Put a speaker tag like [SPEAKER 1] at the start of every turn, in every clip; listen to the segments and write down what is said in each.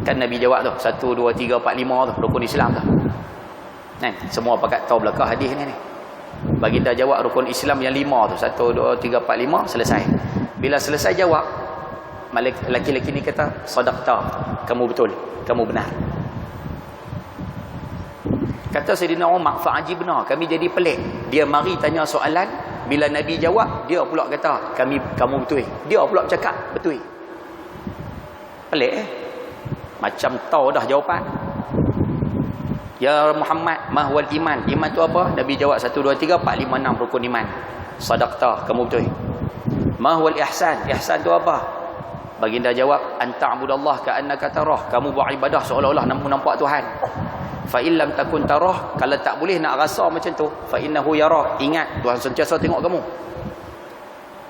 [SPEAKER 1] Kan Nabi jawab tu 1, 2, 3, 4, 5 tu rukun Islam tu. Kan semua pakat tahu belakang hadis ni. Baginda jawab rukun Islam yang 5 tu 1, 2, 3, 4, 5 selesai. Bila selesai jawab, laki-laki ni kata sadaqta, kamu betul, kamu benar. Kata Sayyidina Umar, fa'ajibna, kami jadi pelik. Dia mari tanya soalan, bila Nabi jawab, dia pula kata kamu betul. Dia pula cakap betul. Pelik macam tahu dah jawapan. Ya Muhammad, mahwal iman. Iman tu apa? Nabi jawab 1, 2, 3, 4, 5, 6 rukun iman. Sadaqta, kamu betul. Mahwal ihsan. Ihsan tu apa? Baginda jawab, anta'budallah ka'annaka tarah. Kamu buat ibadah seolah-olah nampak Tuhan. Fa in lam takun tarah, kalau tak boleh nak rasa macam tu, fa innahu yarah. Ingat Tuhan sentiasa tengok kamu.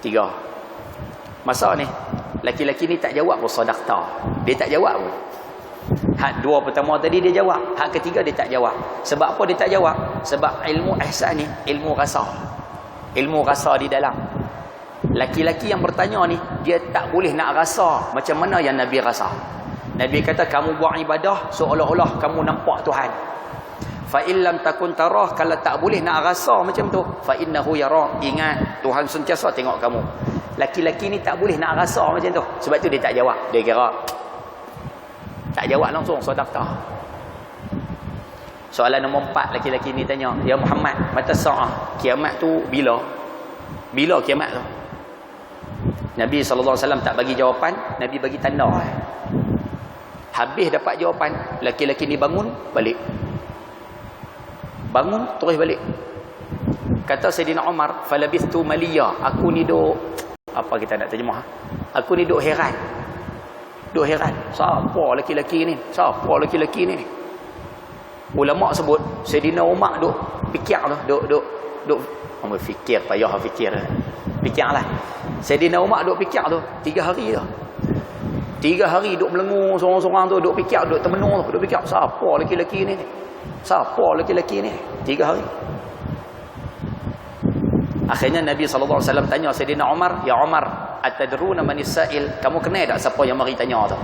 [SPEAKER 1] 3. Masa ni laki-laki ni tak jawab pun sadaqta. Dia tak jawab pun. Hak 2 pertama tadi dia jawab, hak ketiga dia tak jawab. Sebab apa dia tak jawab? Sebab ilmu ihsan ni ilmu rasa. Ilmu rasa di dalam. Laki-laki yang bertanya ni, dia tak boleh nak rasa macam mana yang Nabi rasa. Nabi kata kamu buat ibadah seolah-olah kamu nampak Tuhan. Fa in lam takun tarah, kalau tak boleh nak rasa macam tu, fa innahu yara. Ingat Tuhan sentiasa tengok kamu. Laki-laki ni tak boleh nak rasa macam tu. Sebab tu dia tak jawab. Dia kira tak jawab langsung sadaqta. Soalan nombor 4, laki-laki ni tanya, ya Muhammad, mata sa'ah, kiamat tu bila? Bila kiamat tu? Nabi SAW tak bagi jawapan, Nabi bagi tanda. Habis dapat jawapan, laki-laki ni bangun balik. Bangun terus balik. Kata Sayyidina Umar, falabithtu maliya, aku ni duk, apa kita nak terjemah? Aku ni duk heran. Duk heran, siapa laki-laki ni? Siapa laki-laki ni? Ulama sebut Sayyidina Umar duk fikir tu, duk fikir, payah fikir. Fikirlah. Sayyidina Umar duk fikir tu 3 hari dah. 3 hari duk melengur seorang-seorang tu, duk fikir, duk termenung tu, duk fikir siapa laki-laki ni? Siapa laki-laki ni? 3 hari. Akhirnya Nabi SAW tanya Sayyidina Umar, ya Umar, atadruna manis sa'il, kamu kenal tak siapa yang mari tanya tu?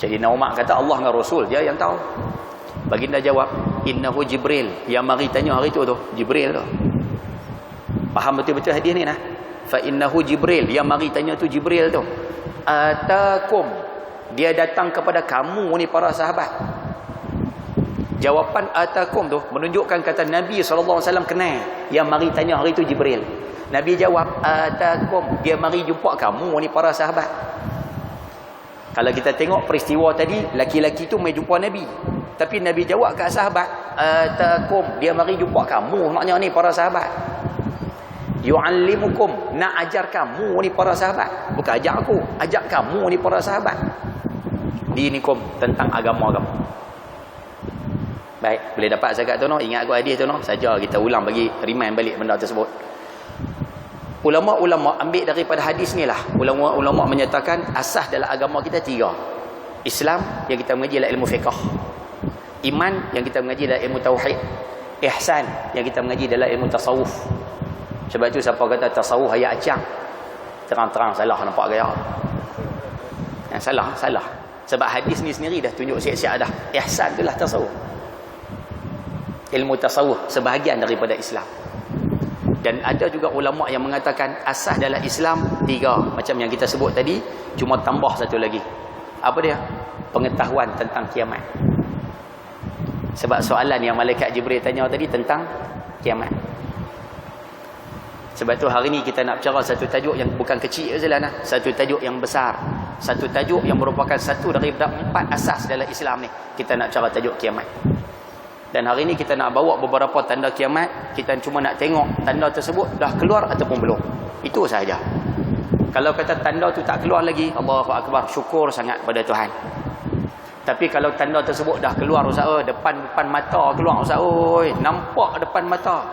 [SPEAKER 1] Sayyidina Umar kata Allah dengan Rasul dia yang tahu. Baginda jawab, innahu Jibril, yang mari tanya hari tu Jibril tu. Faham betul-betul hadis ni nah? Fa innahu Jibril, yang mari tanya tu Jibril tu. Atakum, dia datang kepada kamu ni para sahabat. Jawapan atakum tu menunjukkan kata Nabi SAW kenal yang mari tanya hari tu Jibril. Nabi jawab atakum, dia mari jumpa kamu ni para sahabat. Kalau kita tengok peristiwa tadi, laki-laki tu mai jumpa Nabi, tapi Nabi jawab kat sahabat atakum, dia mari jumpa kamu, maknanya ni para sahabat. Yu'allimukum, nak ajar kamu ni para sahabat, bukan ajar aku, ajar kamu ni para sahabat. Dinikum, tentang agama kamu. Baik, boleh dapat zakat tu no, ingat aku hadis tu no, saja kita ulang bagi remind balik benda tersebut. Ulama-ulama ambil daripada hadis ni lah. Ulama-ulama menyatakan asas dalam agama kita 3. Islam yang kita mengaji adalah ilmu fiqh. Iman yang kita mengaji adalah ilmu tauhid. Ihsan yang kita mengaji adalah ilmu tasawuf. Sebab tu siapa kata tasawuf ayat acang, terang-terang salah, nampak gaya. Yang salah. Sebab hadis ni sendiri dah tunjuk siap-siap dah. Ihsan itulah tasawuf. Ilmu tasawuf sebahagian daripada Islam. Dan ada juga ulama yang mengatakan asas dalam Islam 3, macam yang kita sebut tadi, cuma tambah satu lagi. Apa dia? Pengetahuan tentang kiamat. Sebab soalan yang malaikat Jibril tanya tadi tentang kiamat. Sebab tu hari ni kita nak bicara satu tajuk yang bukan kecil saja lah, satu tajuk yang besar, satu tajuk yang merupakan satu daripada 4 asas dalam Islam ni. Kita nak bicara tajuk kiamat. Dan hari ini kita nak bawa beberapa tanda kiamat. Kita cuma nak tengok tanda tersebut dah keluar ataupun belum. Itu sahaja. Kalau kata tanda tu tak keluar lagi, Allahu Akbar, syukur sangat pada Tuhan. Tapi kalau tanda tersebut dah keluar usaha, depan mata keluar usaha, oi, nampak depan mata,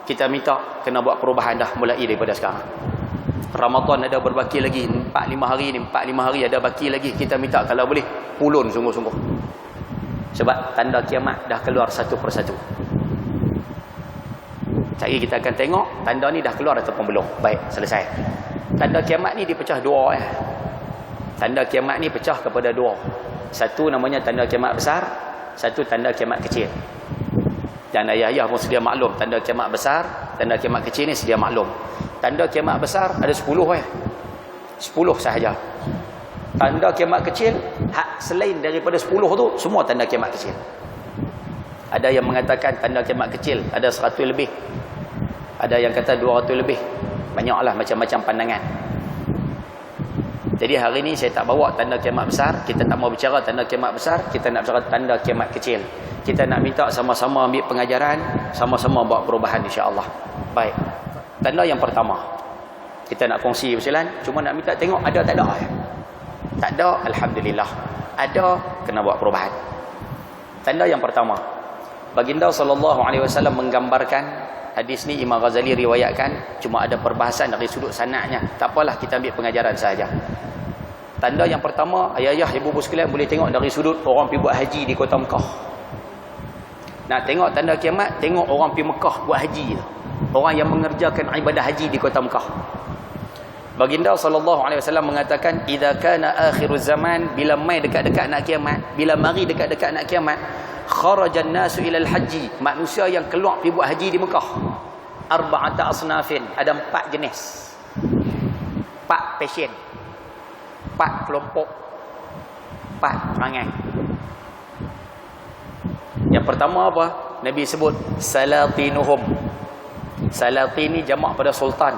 [SPEAKER 1] kita minta kena buat perubahan dah mulai daripada sekarang. Ramadan ada berbaki lagi 4-5 hari ni, 4-5 hari ada baki lagi. Kita minta kalau boleh pulun sungguh-sungguh. Sebab tanda kiamat dah keluar satu persatu. Jadi kita akan tengok tanda ni dah keluar ataupun belum. Baik, selesai. Tanda kiamat ni dipecah 2 Tanda kiamat ni pecah kepada 2. Satu namanya tanda kiamat besar, satu tanda kiamat kecil. Dan ayah-ayah pun sedia maklum, tanda kiamat besar, tanda kiamat kecil ni sedia maklum. Tanda kiamat besar ada 10 10 sahaja. Tanda kiamat kecil, selain daripada 10 tu, semua tanda kiamat kecil. Ada yang mengatakan tanda kiamat kecil ada 100 lebih. Ada yang kata 200 lebih. Banyaklah macam-macam pandangan. Jadi hari ni saya tak bawa tanda kiamat besar. Kita tak mau bicara tanda kiamat besar. Kita nak bicara tanda kiamat kecil. Kita nak minta sama-sama ambil pengajaran, sama-sama buat perubahan insya-Allah. Baik. Tanda yang pertama. Kita nak kongsi usulan, cuma nak minta tengok ada tak ada. Tak ada, alhamdulillah. Ada, kena buat perubahan. Tanda yang pertama. Baginda sallallahu alaihi wasallam menggambarkan, hadis ni Imam Ghazali riwayatkan, cuma ada perbahasan dari sudut sanadnya. Tak apalah, kita ambil pengajaran sahaja. Tanda yang pertama, ayah-ayah, ibu-ibu sekalian boleh tengok dari sudut orang pergi buat haji di kota Mekah. Nak tengok tanda kiamat, tengok orang pergi Mekah buat haji tu. Orang yang mengerjakan ibadah haji di kota Mekah. Baginda sallallahu alaihi wasallam mengatakan, idza kana akhiruz zaman, bila mai dekat-dekat nak kiamat, bila mari dekat-dekat nak kiamat, kharajan nasu ilal haji, manusia yang keluar pergi buat haji di Mekah. Arba'ata asnafin, ada 4 jenis. 4 passion. 4 kelompok, 4 perangai. Yang pertama apa? Nabi sebut salatinuhum. Salatin ni jamak pada sultan.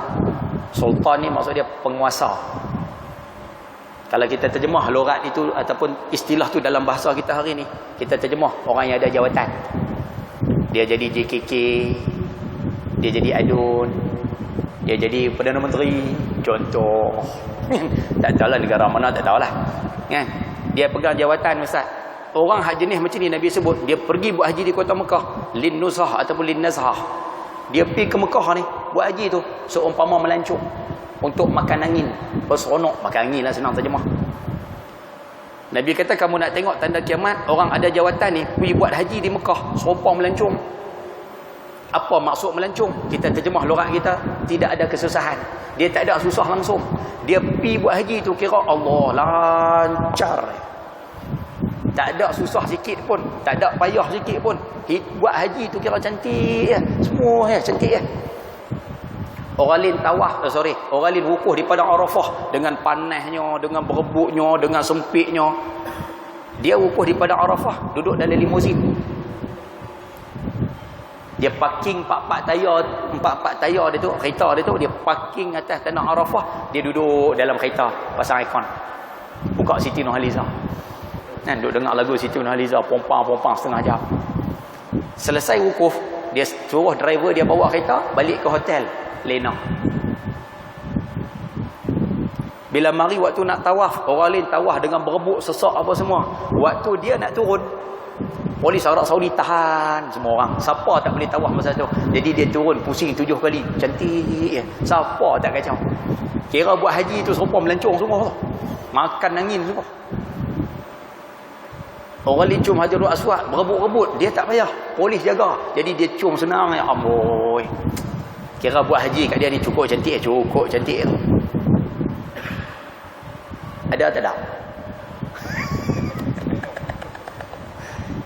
[SPEAKER 1] Sultan ni maksud dia penguasa. Kalau kita terjemah logat itu ataupun istilah tu dalam bahasa kita hari ni, kita terjemah orang yang ada jawatan. Dia jadi JKK, dia jadi adun, dia jadi Perdana Menteri, contoh. Tak tahulah negara mana, tak tahulah. Kan? Dia pegang jawatan ustaz. Orang hak jenis macam ni Nabi sebut, dia pergi buat haji di kota Mekah, lin nuzhah ataupun lin nazhah. Dia pergi ke Mekah ni, buat haji tu seumpama melancong untuk makan angin, berseronok, makan angin lah, senang terjemah. Nabi kata, kamu nak tengok tanda kiamat, orang ada jawatan ni pergi buat haji di Mekah seumpama melancong. Apa maksud melancong? Kita terjemah logat kita, tidak ada kesusahan. Dia tak ada susah langsung. Dia pergi buat haji tu kira Allah lancar. Tak ada susah sikit pun, tak ada payah sikit pun. Buat haji tu kira cantik ya. Semua ya cantik ya. Orang lain tawaf, orang lain wukuf di padang Arafah dengan panasnya, dengan berebutnya, dengan sempitnya. Dia wukuf di padang Arafah, duduk dalam limuzin. Dia parking 4 tayar dia tu, kereta dia tu, dia parking atas tanah Arafah, dia duduk dalam kereta, pasang aircon. Buka Siti Nurhaliza. Kan duduk dengar lagu Siti Nurhaliza, pompang setengah jam. Selesai wukuf, dia suruh driver dia bawa kereta balik ke hotel Lena. Bila mari waktu nak tawaf, orang lain tawaf dengan berebut, sesak apa semua. Waktu dia nak turun, polis Arab Saudi tahan semua orang. Siapa tak boleh tawaf masa tu. Jadi dia turun pusing 7 kali. Cantik ya. Siapa tak kacau. Kira buat haji tu serupa melancong semua tu. Makan angin semua. Orang lain cium Hajarul Aswad, berebut-rebut, dia tak payah, polis jaga. Jadi dia cium senang ya amboi. Kira buat haji kat dia ni cukup cantik tu. Ada tak ada?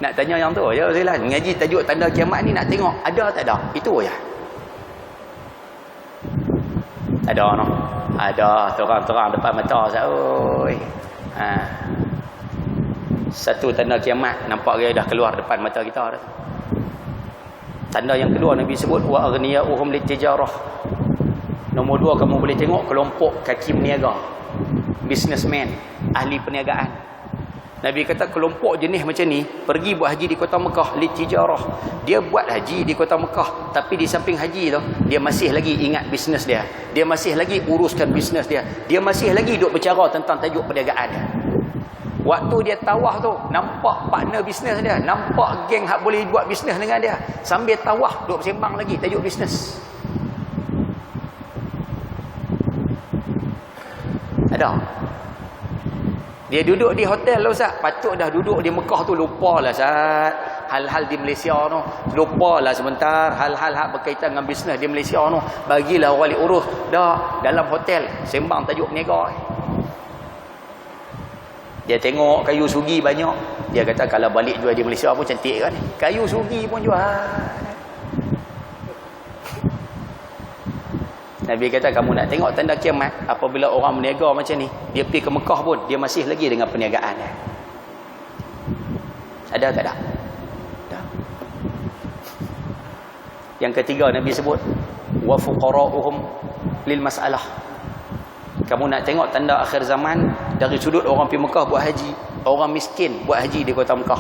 [SPEAKER 1] Nak tanya yang tu ya Zailan, ngaji tajuk tanda kiamat ni nak tengok ada tak ada? Itu ya. Ada no. Ada terang-terang depan mata saya. Oi. Satu tanda kiamat nampak dia dah keluar depan mata kita dah. Tanda yang kedua Nabi sebut wa aghniyahum litijarah. Nombor 2 kamu boleh tengok kelompok kaki berniaga, businessman, ahli perniagaan. Nabi kata kelompok jenis macam ni pergi buat haji di kota Mekah litijarah. Dia buat haji di kota Mekah, tapi di samping haji tu dia masih lagi ingat bisnes dia. Dia masih lagi uruskan bisnes dia. Dia masih lagi duk bercara tentang tajuk perniagaan dia. Waktu dia tawaf tu, nampak partner bisnes dia, nampak geng hak boleh buat bisnes dengan dia. Sambil tawaf, duk bersembang lagi tajuk bisnes. Ada. Dia duduk di hotel lah Ustaz. Patut dah duduk di Mekah tu, lupalah Ustaz. Hal-hal di Malaysia tu, lupalah sebentar. Hal-hal hak berkaitan dengan bisnes di Malaysia tu, bagilah orang lain urus. Dah, dalam hotel, sembang tajuk perniagaan. Dia tengok kayu sugi banyak, dia kata kalau balik jual di Malaysia pun cantik kan. Kayu sugi pun jual. Nabi kata kamu nak tengok tanda kiamat, apabila orang berniaga macam ni, dia pergi ke Mekah pun dia masih lagi dengan perniagaan dia. Ada tak ada? Ada. Yang ketiga Nabi sebut wa fuqara'uhum lil mas'alah. Kamu nak tengok tanda akhir zaman dari sudut orang pergi Mekah buat haji, orang miskin buat haji di kota Mekah.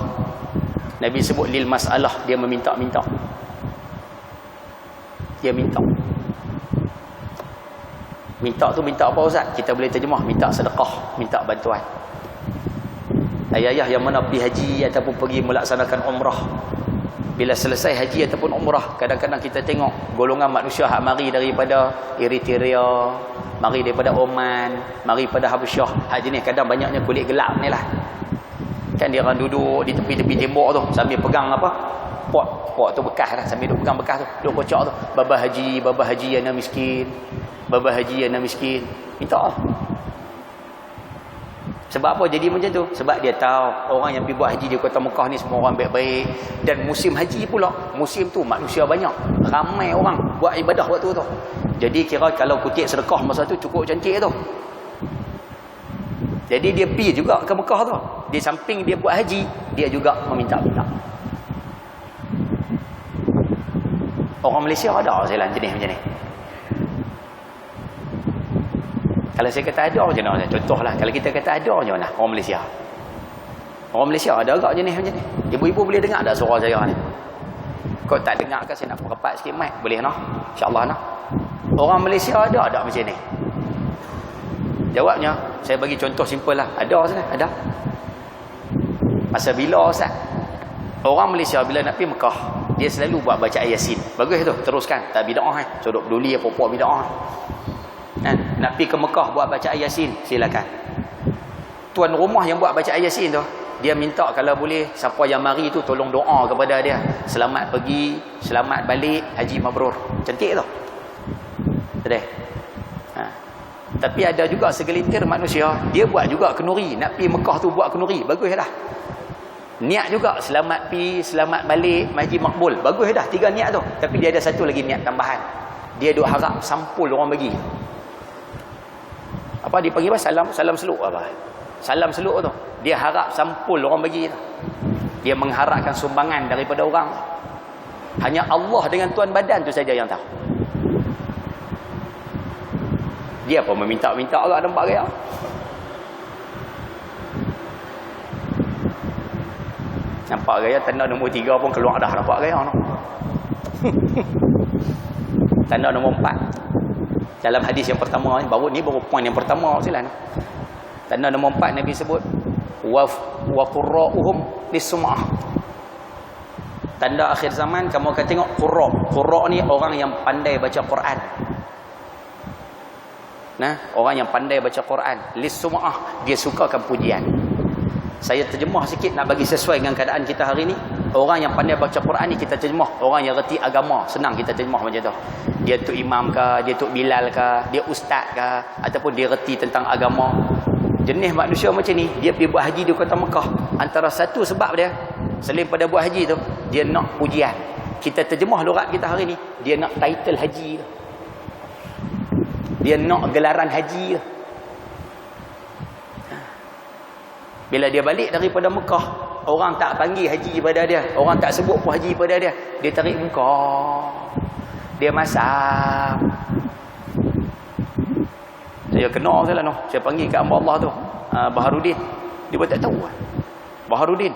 [SPEAKER 1] Nabi sebut lil mas'alah, dia meminta-minta. Dia minta. Minta tu minta apa Ustaz? Kita boleh terjemah minta sedekah, minta bantuan. Ayah-ayah yang mana pergi haji ataupun pergi melaksanakan umrah, bila selesai haji ataupun umrah, kadang-kadang kita tengok golongan manusia hak mari daripada Eritrea, mari daripada Oman, mari pada Habasyah, hak jenis kadang banyaknya kulit gelap ni lah. Kan dia orang duduk di tepi-tepi tembok tu sambil pegang apa? Pot tu bekas lah, sambil duduk pegang bekas tu, duduk kocok tu. Baba haji yang miskin. Baba haji yang miskin. Minta lah. Sebab apa jadi macam tu? Sebab dia tahu orang yang pergi buat haji di kota Mekah ni semua orang baik-baik. Dan musim haji pula, musim tu manusia banyak, ramai orang buat ibadah waktu tu. Jadi kira kalau kutip sedekah masa tu cukup cantik tu. Jadi dia pergi juga ke Mekah tu. Di samping dia buat haji, dia juga meminta-minta. Orang Malaysia ada jalan jenis macam ni. Kalau saya kata ada macam mana? Contohlah, kalau kita kata ada macam mana orang Malaysia? Orang Malaysia ada agak jenis macam ni. Ibu-ibu boleh dengar tak suara saya ni? Kau tak dengar ke saya nak rapat sikit mic? Boleh noh? InsyaAllah noh. Orang Malaysia ada tak macam ni? Jawabnya, saya bagi contoh simple lah. Ada Ustaz? Ada. Masa bila Ustaz? Orang Malaysia bila nak pergi Mekah, dia selalu buat bacaan Yasin. Bagus tu, teruskan. Tak bid'ah kan? So duk peduli apa-apa bid'ah. Nak pergi ke Mekah buat bacaan Yasin, silakan. Tuan rumah yang buat bacaan Yasin tu, dia minta kalau boleh siapa yang mari tu tolong doa kepada dia, selamat pergi, selamat balik, haji mabrur. Cantik tu. Sedih. Tapi ada juga segelintir manusia, dia buat juga kenuri, nak pergi Mekah tu buat kenuri, bagus dah. Niat juga selamat pergi, selamat balik, haji makbul, bagus dah 3 niat tu. Tapi dia ada satu lagi niat tambahan. Dia duk harap sampul orang bagi. Apa dipanggil apa? Salam seluk apa? Salam seluk tu. Dia harap sampul orang bagi tu. Dia mengharapkan sumbangan daripada orang. Hanya Allah dengan tuan badan tu saja yang tahu. Dia apa meminta-minta orang nampak gaya. Nampak gaya tanda nombor 3 pun keluar dah, nampak gaya no. Tanda nombor 4. Dalam hadis yang pertama ni, baru poin yang pertama silakan. Tanda nombor 4 Nabi sebut wa qurra'uhum lis-sum'ah. Tanda akhir zaman kamu akan tengok qurra. Qurra ni orang yang pandai baca Quran. Orang yang pandai baca Quran. Lis-sum'ah, dia sukakan pujian. Saya terjemah sikit nak bagi sesuai dengan keadaan kita hari ni. Orang yang pandai baca Quran ni kita terjemah orang yang reti agama, senang kita terjemah macam tu. Dia tu imam ke, dia tu Bilal ke, dia ustaz ke, ataupun dia reti tentang agama. Jenis manusia macam ni, dia pergi buat haji di kota Mekah. Antara satu sebab dia, selain pada buat haji tu, dia nak pujian. Kita terjemah lurat kita hari ni, dia nak title haji tu. Dia nak gelaran haji tu. Bila dia balik daripada Mekah, orang tak panggil haji pada dia, orang tak sebut pun haji pada dia, dia tarik muka, dia masak. Saya kenal saya lah, saya panggil kat hamba Allah tu, Baharudin, dia buat tak tahu. Baharudin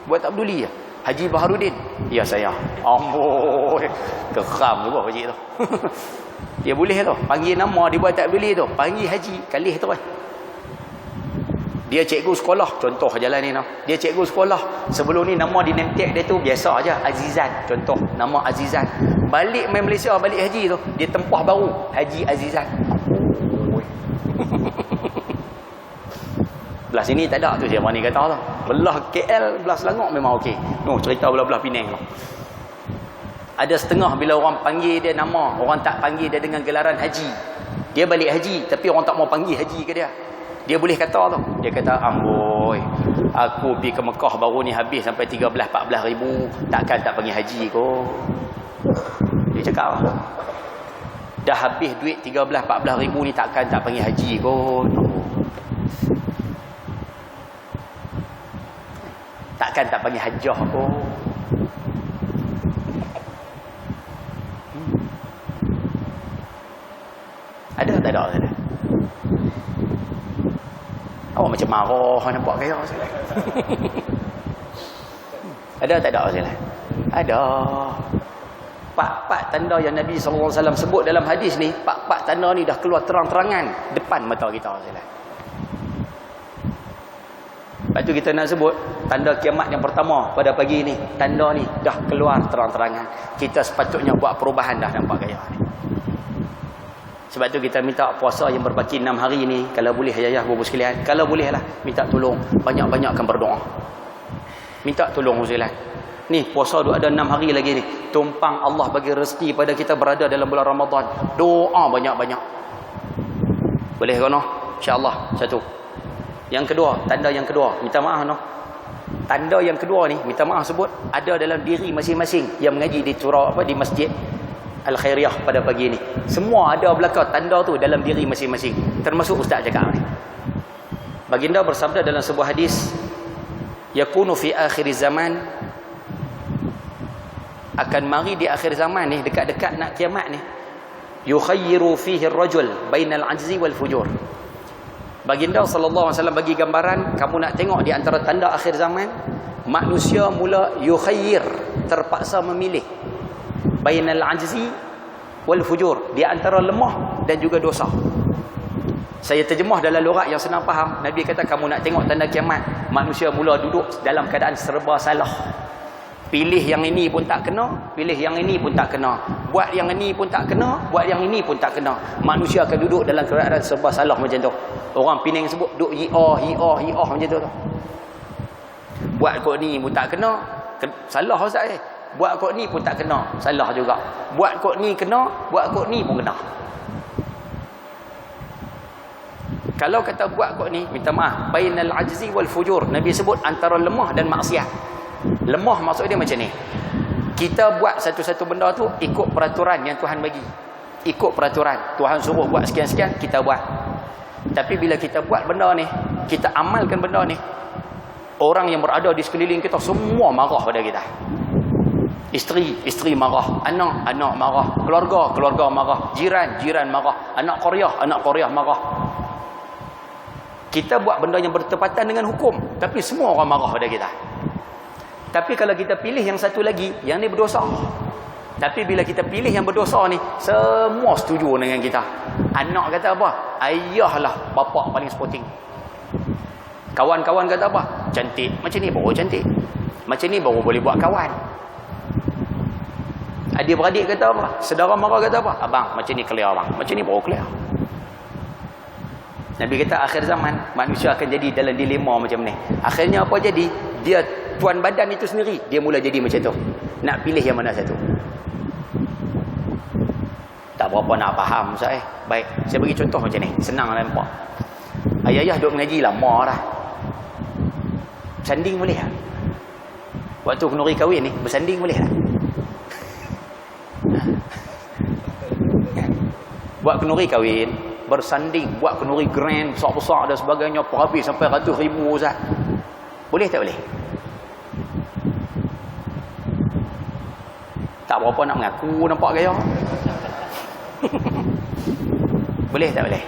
[SPEAKER 1] buat tak peduli ya. Haji Baharudin, ya saya. Amboi, keram juga haji tu. Dia boleh tu panggil nama, dia buat tak peduli tu, panggil haji kalih tu kan. Dia cikgu sekolah, contoh jalan ni. Dia cikgu sekolah. Sebelum ni nama di name tag dia tu biasa aja, Azizan. Contoh, nama Azizan. Balik main Malaysia, balik haji tu, dia tempah baru, Haji Azizan. Belah sini tak ada tu siapa ni kata tu. Belah KL, belah Selangor memang okey. Cerita belah-belah Penang tu. Ada setengah bila orang panggil dia nama, orang tak panggil dia dengan gelaran haji. Dia balik haji, tapi orang tak mau panggil haji ke dia. Dia boleh kata tu. Dia kata, amboi, aku pergi ke Mekah baru ni habis sampai 13-14 ribu. Takkan tak pergi haji kot. Dia cakap, dah habis duit 13-14 ribu ni, takkan tak pergi haji kot. Takkan tak pergi hajah kot. Ada tak ada? Awak macam marah nampak gaya saya. Ada tak ada saya? Ada. Pak tanda yang Nabi SAW sebut dalam hadis ni, pak tanda ni dah keluar terang-terangan depan mata kita saya. Lepas tu kita nak sebut tanda kiamat yang pertama pada pagi ni, tanda ni dah keluar terang-terangan. Kita sepatutnya buat perubahan dah nampak gaya ni. Sebab tu kita minta puasa yang berbaki 6 hari ni, kalau boleh ayah ibu sekalian, kalau boleh lah minta tolong, banyak-banyakkan berdoa. Minta tolong sekalian. Ni puasa ada 6 hari lagi ni. Tumpang Allah bagi rezeki pada kita berada dalam bulan Ramadan. Doa banyak-banyak. Boleh kan? InsyaAllah. Satu. Yang kedua, tanda yang kedua, minta maaf noh. Tanda yang kedua ni, minta maaf sebut, ada dalam diri masing-masing yang mengaji di di masjid Al-Khairiyah pada pagi ni. Semua ada belakang tanda tu dalam diri masing-masing. Termasuk ustaz cakap ni. Baginda bersabda dalam sebuah hadis, yakunu fi akhir zaman, akan mari di akhir zaman ni, dekat-dekat nak kiamat ni, yukhayyiru fihi ar-rajul bainal ajzi wal fujur. Baginda sallallahu alaihi wasallam bagi gambaran, kamu nak tengok di antara tanda akhir zaman, manusia mula yukhayyir, terpaksa memilih, bainal ajzi wal fujur, di antara lemah dan juga dosa. Saya terjemah dalam lughat yang senang faham. Nabi kata, kamu nak tengok tanda kiamat, manusia mula duduk dalam keadaan serba salah. Pilih yang ini pun tak kena, pilih yang ini pun tak kena, buat yang ini pun tak kena, buat yang ini pun tak kena. Manusia akan duduk dalam keadaan serba salah macam tu. Orang Penang sebut duduk hi-ah macam tu. Buat kod ni pun tak kena, salah ustaz eh. Buat kod ni pun tak kena, salah juga. Buat kod ni kena, buat kod ni pun kena. Kalau kata buat kod ni, minta maaf, bainal ajzi wal fujur, Nabi sebut antara lemah dan maksiat. Lemah maksud dia macam ni, kita buat satu-satu benda tu ikut peraturan yang Tuhan bagi, ikut peraturan Tuhan suruh buat sekian-sekian, kita buat. Tapi bila kita buat benda ni, kita amalkan benda ni, orang yang berada di sekeliling kita semua marah pada kita. Isteri marah, anak marah, keluarga marah, jiran marah, anak Korea marah. Kita buat benda yang bertepatan dengan hukum, tapi semua orang marah pada kita. Tapi kalau kita pilih yang satu lagi, yang ni berdosa. Tapi bila kita pilih yang berdosa ni, semua setuju dengan kita. Anak kata apa? Ayah lah bapak paling sporting. Kawan-kawan kata apa? Cantik. Macam ni baru cantik. Macam ni baru boleh buat kawan. Adik-beradik kata apa? Saudara mara kata apa? Abang, macam ni clear abang. Macam ni baru clear. Nabi kata akhir zaman manusia akan jadi dalam dilema macam ni. Akhirnya apa jadi? Dia tuan badan itu sendiri, dia mula jadi macam tu. Nak pilih yang mana satu? Tak berapa nak faham Ustaz. Baik, saya bagi contoh macam ni, senang nampak. Ayah duk mengaji lama dah. Bersanding boleh tak? Waktu kenduri kahwin ni, bersanding boleh tak? Buat kenduri kahwin, bersanding, buat kenduri grand, besar-besar dan sebagainya, perhabis sampai ratus ribu Ustaz. Boleh tak boleh? Tak berapa nak mengaku nampak gaya. Boleh tak boleh?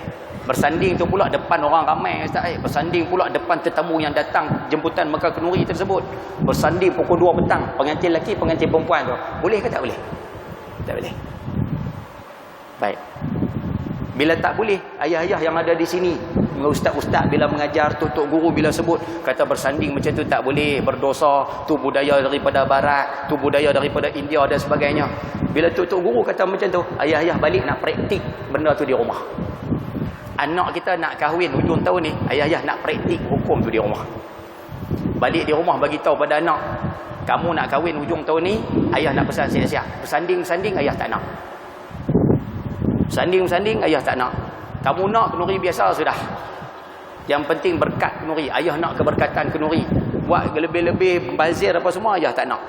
[SPEAKER 1] Bersanding tu pula depan orang ramai Ustaz. Bersanding pula depan tetamu yang datang jemputan Mekah Kenuri tersebut. Bersanding pukul 2 petang, pengantin lelaki, pengantin perempuan tu. Boleh ke tak boleh? Tak boleh. Baik. Bila tak boleh, ayah-ayah yang ada di sini, ustaz-ustaz bila mengajar, tok guru bila sebut, kata bersanding macam tu tak boleh, berdosa, tu budaya daripada barat, tu budaya daripada India dan sebagainya. Bila tok guru kata macam tu, ayah-ayah balik nak praktik benda tu di rumah. Anak kita nak kahwin hujung tahun ni, ayah-ayah nak praktik hukum tu di rumah. Balik di rumah bagi tahu pada anak, kamu nak kahwin hujung tahun ni, ayah nak pesan siap-siap. Bersanding-sanding ayah tak nak. Sanding-sanding ayah tak nak. Kamu nak kenduri biasa sudah. Yang penting berkat kenuri. Ayah nak keberkatan kenuri. Buat lebih-lebih bazir apa semua, ayah tak nak.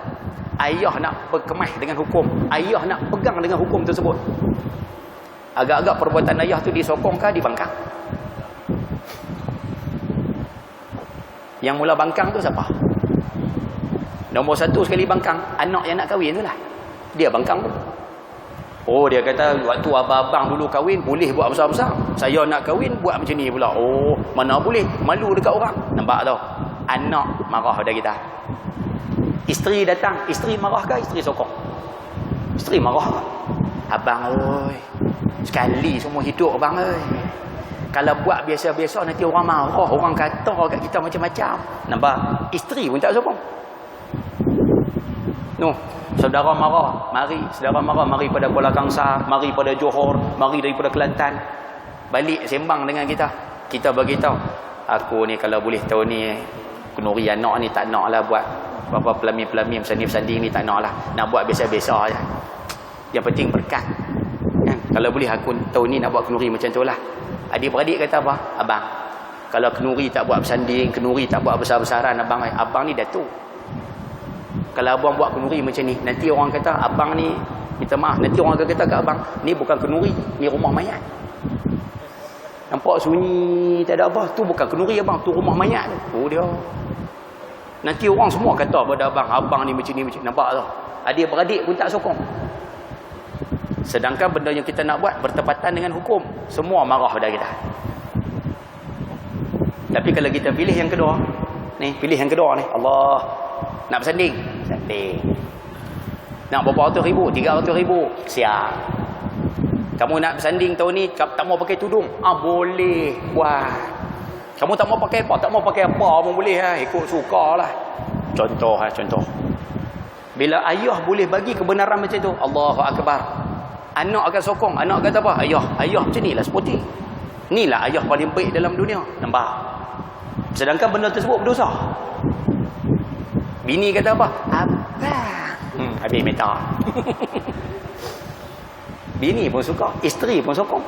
[SPEAKER 1] Ayah nak berkemah dengan hukum. Ayah nak pegang dengan hukum tersebut. Agak-agak perbuatan ayah tu disokongkah, dibangkang? Yang mula bangkang tu siapa? Nombor satu sekali bangkang, anak yang nak kahwin tu lah. Dia bangkang tu. Oh, dia kata waktu abang-abang dulu kahwin boleh buat besar-besar. Saya nak kahwin buat macam ni pula. Oh, mana boleh, malu dekat orang. Nampak tau? Anak marah pada kita. Isteri datang, isteri marah ke? Isteri sokong. Isteri marah ke? Abang oi, sekali semua hidup abang oi. Kalau buat biasa-biasa nanti orang marah, orang kata kat kita macam-macam. Nampak? Isteri pun tak sokong. No, saudara marah, mari saudara marah, mari pada Kuala Kangsar, mari pada Johor, mari daripada Kelantan. Balik sembang dengan kita. Kita bagi tahu, aku ni kalau boleh tahun ni kenuri anak ni tak nak lah buat apa pelamim-pelamim sanding-sanding ni, tak nak lah. Nak buat biasa-biasa aja. Yang penting berkat. Kan? Kalau boleh aku tahun ni nak buat kenuri macam tu lah. Adik-beradik kata apa? Abang, kalau kenuri tak buat bersanding, kenuri tak buat besar-besaran, abang ni datuk. Kalau abang buat kenuri macam ni, nanti orang kata abang ni, minta maaf, nanti orang akan kata kat abang, ni bukan kenuri, ni rumah mayat. Nampak sunyi, tak ada apa, tu bukan kenuri abang, tu rumah mayat. Oh dia. Nanti orang semua kata pada abang, abang ni macam ni, macam ni. Nampak tak? Adik-beradik pun tak sokong. Sedangkan benda yang kita nak buat bertepatan dengan hukum, semua marah pada kita. Tapi kalau kita pilih yang kedua, ni pilih yang kedua ni, Allah nak bersanding, sanding. Nak berapa ratus ribu, 300 ribu, siap. Kamu nak bersanding tahun ni, tak mau pakai tudung, boleh buat. Kamu tak mau pakai apa, tak mau pakai apa pun boleh lah, ikut suka lah. Contoh lah, contoh. Bila ayah boleh bagi kebenaran macam tu, Allahu Akbar. Anak akan sokong. Anak kata apa? Ayah macam ni lah sporting. Ni lah ayah paling baik dalam dunia. Nampak? Sedangkan benda tersebut berdosa. Bini kata apa? Abang. Habis minta. Bini pun suka. Isteri pun sokong.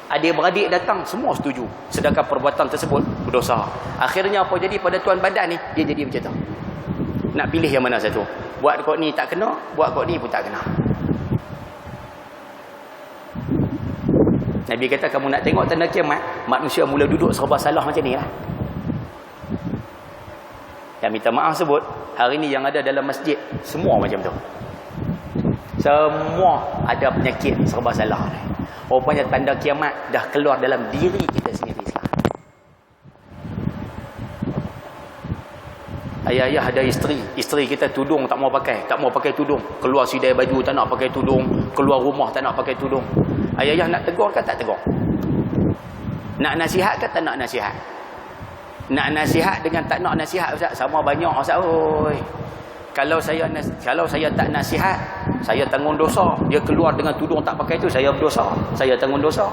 [SPEAKER 1] Adik-beradik datang, semua setuju. Sedangkan perbuatan tersebut berdosa. Akhirnya apa jadi pada tuan badan ni? Dia jadi macam tu. Nak pilih yang mana satu? Buat kau ni tak kena, buat kau ni pun tak kena. Nabi kata kamu nak tengok tanda kiamat, manusia mula duduk serba salah macam ni lah. Yang minta maaf sebut, hari ni yang ada dalam masjid, semua macam tu. Semua ada penyakit serba salah ni. Rupanya tanda kiamat dah keluar dalam diri kita sendiri. Ayah-ayah ada isteri, isteri kita tudung tak mau pakai tudung, keluar sidai baju tak nak pakai tudung, keluar rumah tak nak pakai tudung. Ayah-ayah nak tegur ke tak tegur? Nak nasihat ke tak nak nasihat? Nak nasihat dengan tak nak nasihat, Ustaz, sama banyak, Ustaz. Oi. Kalau saya tak nasihat, saya tanggung dosa. Dia keluar dengan tudung tak pakai tu, saya berdosa. Saya tanggung dosa.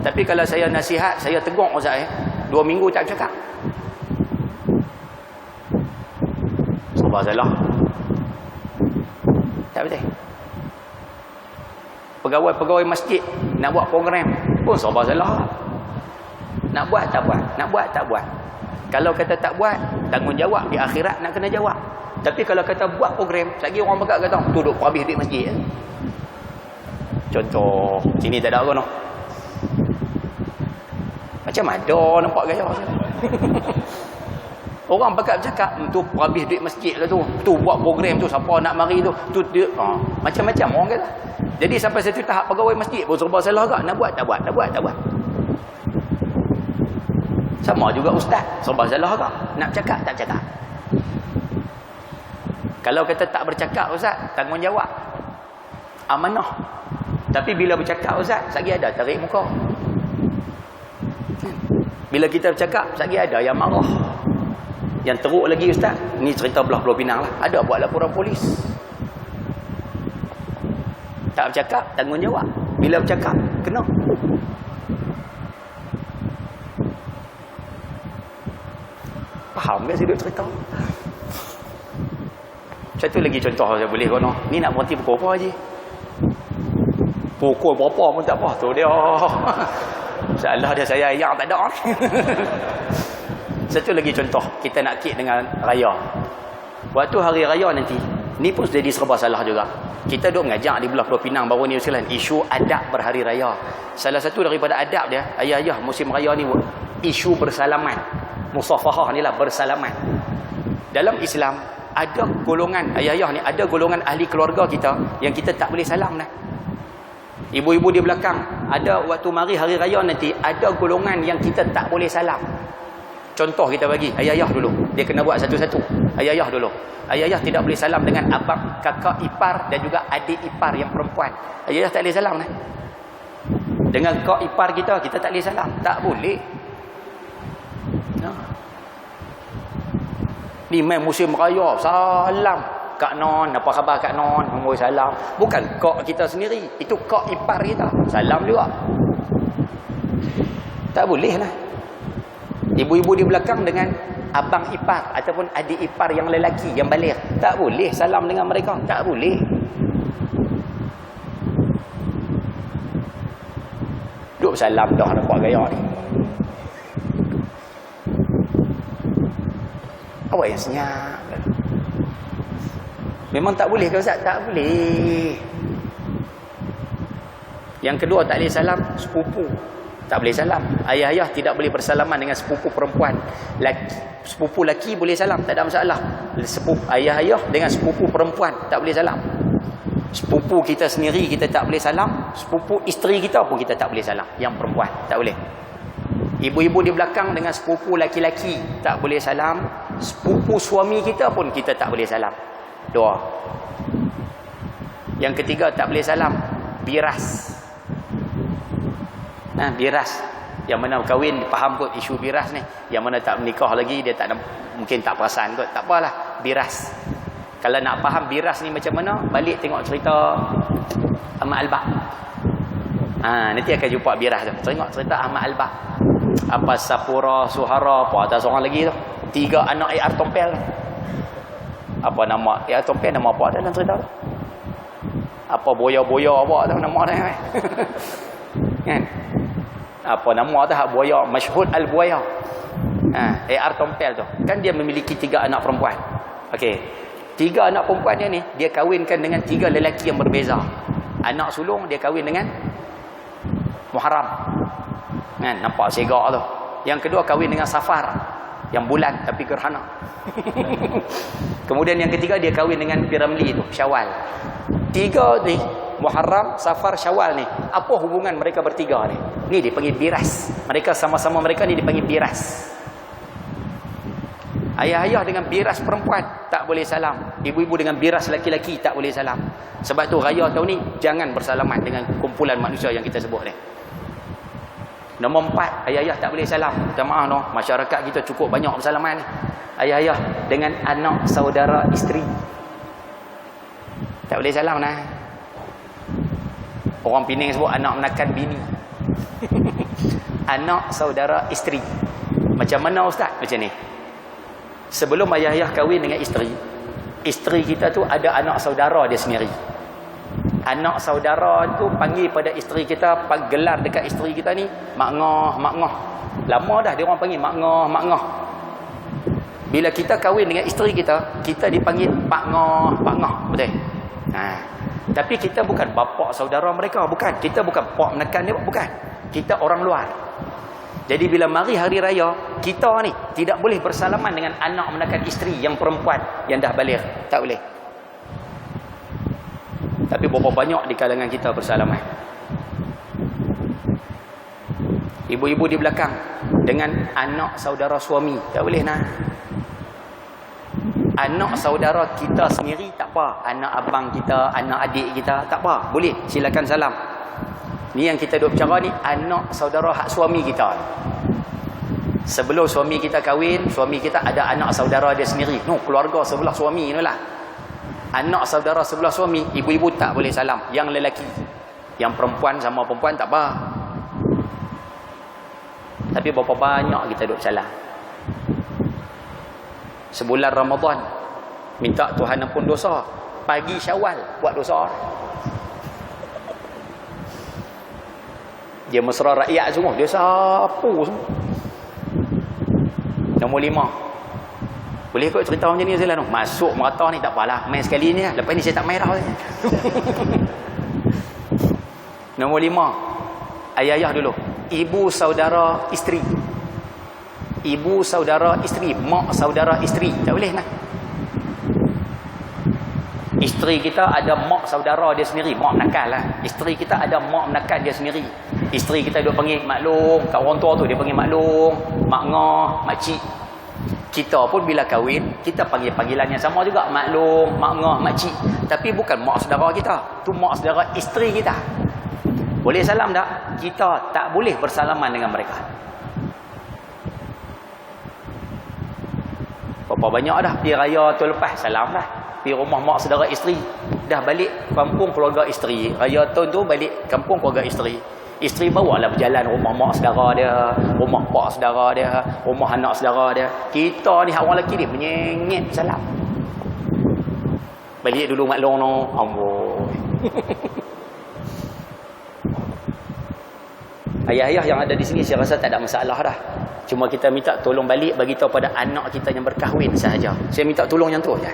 [SPEAKER 1] Tapi kalau saya nasihat, saya tegur, Ustaz, 2 minggu tak cakap. Serba salah. Tak betul. Pegawai-pegawai masjid nak buat program pun serba salah. Nak buat tak buat, nak buat tak buat. Kalau kata tak buat, tanggungjawab di akhirat nak kena jawab. Tapi kalau kata buat program, lagi orang pekat kata tu duk habis duit masjid. Contoh, sini tak ada orang noh. Macam ada nampak gaya. Orang pekat bercakap tu habis duit masjid lah tu. Tu buat program tu, siapa nak mari tu dia macam-macam orang kata. Jadi sampai satu tahap pegawai masjid pun serba salah kak. Nak buat tak buat, nak buat tak buat. Sama juga ustaz, serba salah kak. Nak cakap tak cakap. Kalau kata tak bercakap ustaz, tanggungjawab, amanah. Tapi bila bercakap ustaz, lagi ada tarik muka. Bila kita bercakap, lagi ada yang marah. Yang teruk lagi ustaz, ni cerita belah Pulau Pinang lah. Ada buat laporan polis. Tak bercakap, tanggungjawab. Bila bercakap, kena. Faham ke saya duk cerita? Satu lagi contoh saya boleh kono. Ni nak berhenti pukul apa je? Pukul berapa pun tak apa. Tu dia. Salah dia saya yang tak ada. Satu lagi contoh, kita nak kit dengan raya. Waktu hari raya nanti, ni pun jadi serba salah juga. Kita duk mengajak di belah Pulau Pinang baru ni sekalian, isu adab berhari raya. Salah satu daripada adab dia, ayah-ayah musim raya ni isu bersalaman. Musafahah ni lah, bersalaman. Dalam Islam ada golongan ayah-ayah ni, ada golongan ahli keluarga kita yang kita tak boleh salam dah. Ibu-ibu di belakang, ada waktu mari hari raya nanti, ada golongan yang kita tak boleh salam. Contoh kita bagi, ayah-ayah dulu. Dia kena buat satu-satu. Ayah-ayah dulu. Ayah-ayah tidak boleh salam dengan abang, kakak ipar dan juga adik ipar yang perempuan. Ayah-ayah tak boleh salam dah. Dengan kak ipar kita, kita tak boleh salam. Tak boleh. Ni main musim raya, salam. Kak Non, apa khabar Kak Non? Nombor salam. Bukan kak kita sendiri. Itu kak ipar kita. Salam juga. Tak boleh lah. Ibu-ibu di belakang dengan abang ipar ataupun adik ipar yang lelaki, yang baligh. Tak boleh salam dengan mereka. Tak boleh. Duk salam dah nampak gaya ni. Awak yang senyap. Memang tak boleh ke Ustaz? Tak boleh. Yang kedua, tak boleh salam sepupu. Tak boleh salam. Ayah-ayah tidak boleh bersalaman dengan sepupu perempuan. Sepupu laki boleh salam, tak ada masalah. Ayah-ayah dengan sepupu perempuan tak boleh salam. Sepupu kita sendiri kita tak boleh salam. Sepupu isteri kita pun kita tak boleh salam. Yang perempuan tak boleh. Ibu-ibu di belakang dengan sepupu laki-laki tak boleh salam. Sepupu suami kita pun kita tak boleh salam. Dua. Yang ketiga tak boleh salam, biras. Biras. Yang mana kahwin faham kot isu biras ni. Yang mana tak menikah lagi dia tak mungkin tak perasan kot. Tak apalah, biras. Kalau nak faham biras ni macam mana, balik tengok cerita Ahmad Al-Bah. Nanti akan jumpa biras tu. Tengok cerita Ahmad Al-Bah. Apa Sapura, Suhara, apa ada seorang lagi tu. 3 anak AR Tompel. Apa nama AR Tompel, nama apa dalam cerita tu? Apa boya-boya apa tu nama dia. Kan? Apa nama tu, buaya Masyhud Al-Buaya. AR Tompel tu. Kan dia memiliki 3 anak perempuan. Okey. 3 anak perempuan dia ni, dia kahwinkan dengan 3 lelaki yang berbeza. Anak sulung dia kahwin dengan Muharram. Kan? Nampak segak tu. Yang kedua kahwin dengan Safar. Yang bulan tapi gerhana. Kemudian yang ketiga dia kahwin dengan Piramli tu, Syawal. 3 ni, Muharram, Safar, Syawal ni, apa hubungan mereka bertiga ni? Ni dipanggil biras. Mereka sama-sama mereka ni dipanggil biras. Ayah-ayah dengan biras perempuan tak boleh salam. Ibu-ibu dengan biras laki-laki tak boleh salam. Sebab tu raya tahun ni jangan bersalaman dengan kumpulan manusia yang kita sebut ni. Nombor 4, ayah-ayah tak boleh salam. Minta maaf no, masyarakat kita cukup banyak bersalaman ni. Ayah-ayah dengan anak saudara isteri tak boleh salam nah. Orang Pening sebut anak menakan bini. Anak saudara isteri. Macam mana ustaz? Macam ni. Sebelum ayah-ayah kahwin dengan isteri, isteri kita tu ada anak saudara dia sendiri. Anak saudara tu panggil pada isteri kita, gelar dekat isteri kita ni mak ngah, mak ngah. Lama dah dia orang panggil mak ngah, mak ngah. Bila kita kahwin dengan isteri kita, kita dipanggil pak ngah, pak ngah. Betul? Tapi kita bukan bapa saudara mereka, bukan. Kita bukan pak menekan dia, bukan. Kita orang luar. Jadi bila mari hari raya, kita ni tidak boleh bersalaman dengan anak menekan isteri yang perempuan yang dah baligh. Tak boleh. Tapi berapa banyak di kalangan kita bersalaman. Ibu-ibu di belakang dengan anak saudara suami, tak boleh nah. Anak saudara kita sendiri tak apa. Anak abang kita, anak adik kita, tak apa. Boleh, silakan salam. Ni yang kita duk bicara ni, anak saudara hak suami kita. Sebelum suami kita kahwin, suami kita ada anak saudara dia sendiri. No, keluarga sebelah suami ni lah. Anak saudara sebelah suami, ibu-ibu tak boleh salam. Yang lelaki. Yang perempuan sama perempuan tak apa. Tapi berapa banyak kita duk salam. Sebulan Ramadan minta Tuhan ampun dosa, pagi Syawal buat dosa. Dia mesra rakyat semua, dia sapu semua. Nombor 5. Boleh kot cerita macam ni Zailan? Masuk merata ni tak apalah, main sekali ni lah. Lepas ni saya tak main dah. Nombor 5, ayah dulu, ibu saudara isteri. Ibu saudara isteri, mak saudara isteri, tak boleh nak. Isteri kita ada mak saudara dia sendiri, mak menakal lah. Isteri kita ada mak menakal dia sendiri. Isteri kita duk panggil maklum, kat orang tua tu dia panggil maklum, mak ngah, mak cik. Kita pun bila kahwin, kita panggil panggilan yang sama juga, maklum, mak ngah, mak cik. Tapi bukan mak saudara kita, tu mak saudara isteri kita. Boleh salam tak? Kita tak boleh bersalaman dengan mereka. Berapa banyak dah pergi raya tu lepas salam lah. Pergi rumah mak saudara isteri, dah balik kampung keluarga isteri. Raya tahun tu balik kampung keluarga isteri. Isteri bawalah berjalan rumah mak saudara dia, rumah pak saudara dia, rumah anak saudara dia. Kita ni orang lelaki ni menyengit salam. Balik dulu mak long no. Amboi. Ayah-ayah yang ada di sini saya rasa tak ada masalah dah. Cuma kita minta tolong balik bagi tahu pada anak kita yang berkahwin sahaja. Saya minta tolong yang tu je.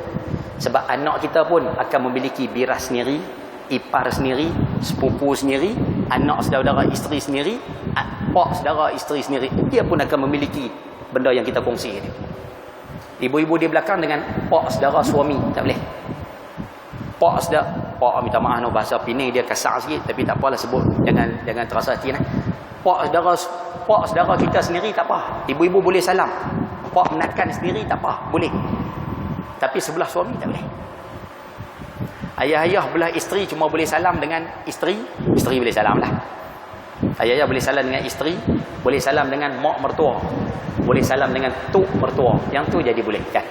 [SPEAKER 1] Sebab anak kita pun akan memiliki biras sendiri, ipar sendiri, sepupu sendiri, anak saudara isteri sendiri, pak saudara isteri sendiri. Dia pun akan memiliki benda yang kita kongsi ni. Ibu-ibu di belakang dengan pak saudara suami, tak boleh. Pak saudara, pak minta maaf no, bahasa Penang dia kasar sikit, tapi tak apalah sebut, jangan terasa hati nah. Pak saudara kita sendiri tak apa. Ibu-ibu boleh salam. Pak menakan sendiri tak apa, boleh. Tapi sebelah suami tak boleh. Ayah-ayah belah isteri cuma boleh salam dengan isteri, isteri boleh salam lah. Ayah-ayah boleh salam dengan isteri, boleh salam dengan mak mertua, boleh salam dengan tok mertua. Yang tu jadi boleh kan?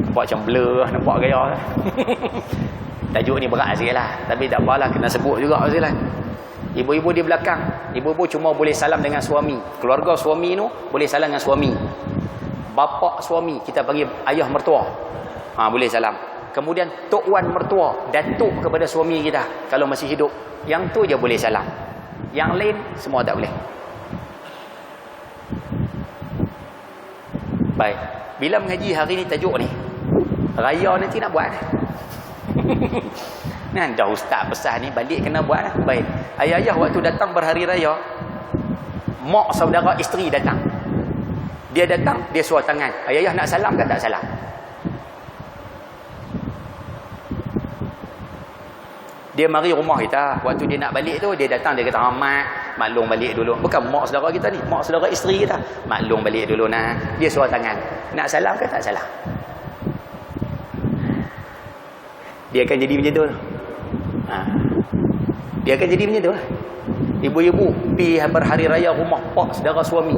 [SPEAKER 1] Nampak macam blur, nampak gaya. Tajuk ni berat sikit lah, tapi tak apalah, kena sebut juga lah. Ibu-ibu di belakang, ibu-ibu cuma boleh salam dengan suami. Keluarga suami tu boleh salam dengan suami. Bapa suami kita panggil ayah mertua, boleh salam. Kemudian tok wan mertua, datuk kepada suami kita kalau masih hidup, yang tu je boleh salam. Yang lain semua tak boleh. Baik, bila mengaji hari ni tajuk ni, raya nanti nak buat nah, dah ustaz besar ni balik kena buat lah. Baik, ayah-ayah waktu datang berhari raya, mak saudara isteri datang, dia datang, dia suar tangan, ayah-ayah nak salam ke tak salam? Dia mari rumah kita, waktu dia nak balik tu, dia datang, dia kata, mak, maklum balik dulu. Bukan mak saudara kita ni, mak saudara isteri kita, maklum balik dulu nah. Dia suar tangan, nak salam ke tak salam? Dia akan jadi macam tu. Dia akan jadi macam tu lah. Ibu-ibu pergi berhari raya rumah pak saudara suami.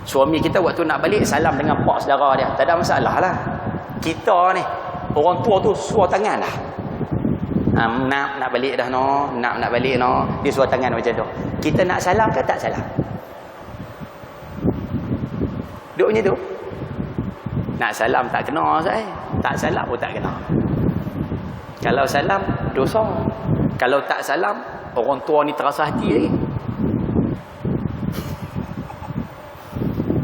[SPEAKER 1] Suami kita waktu nak balik salam dengan pak saudara dia, tak ada masalah lah. Kita ni orang tua tu suar tangan lah. Nak balik dah no, nak balik no. Dia suar tangan macam tu. Kita nak salam ke tak salam? Duk macam tu. Nak salam tak kena saya. Tak salam pun tak kena. Kalau salam dosa. Kalau tak salam, orang tua ni terasa hati lagi.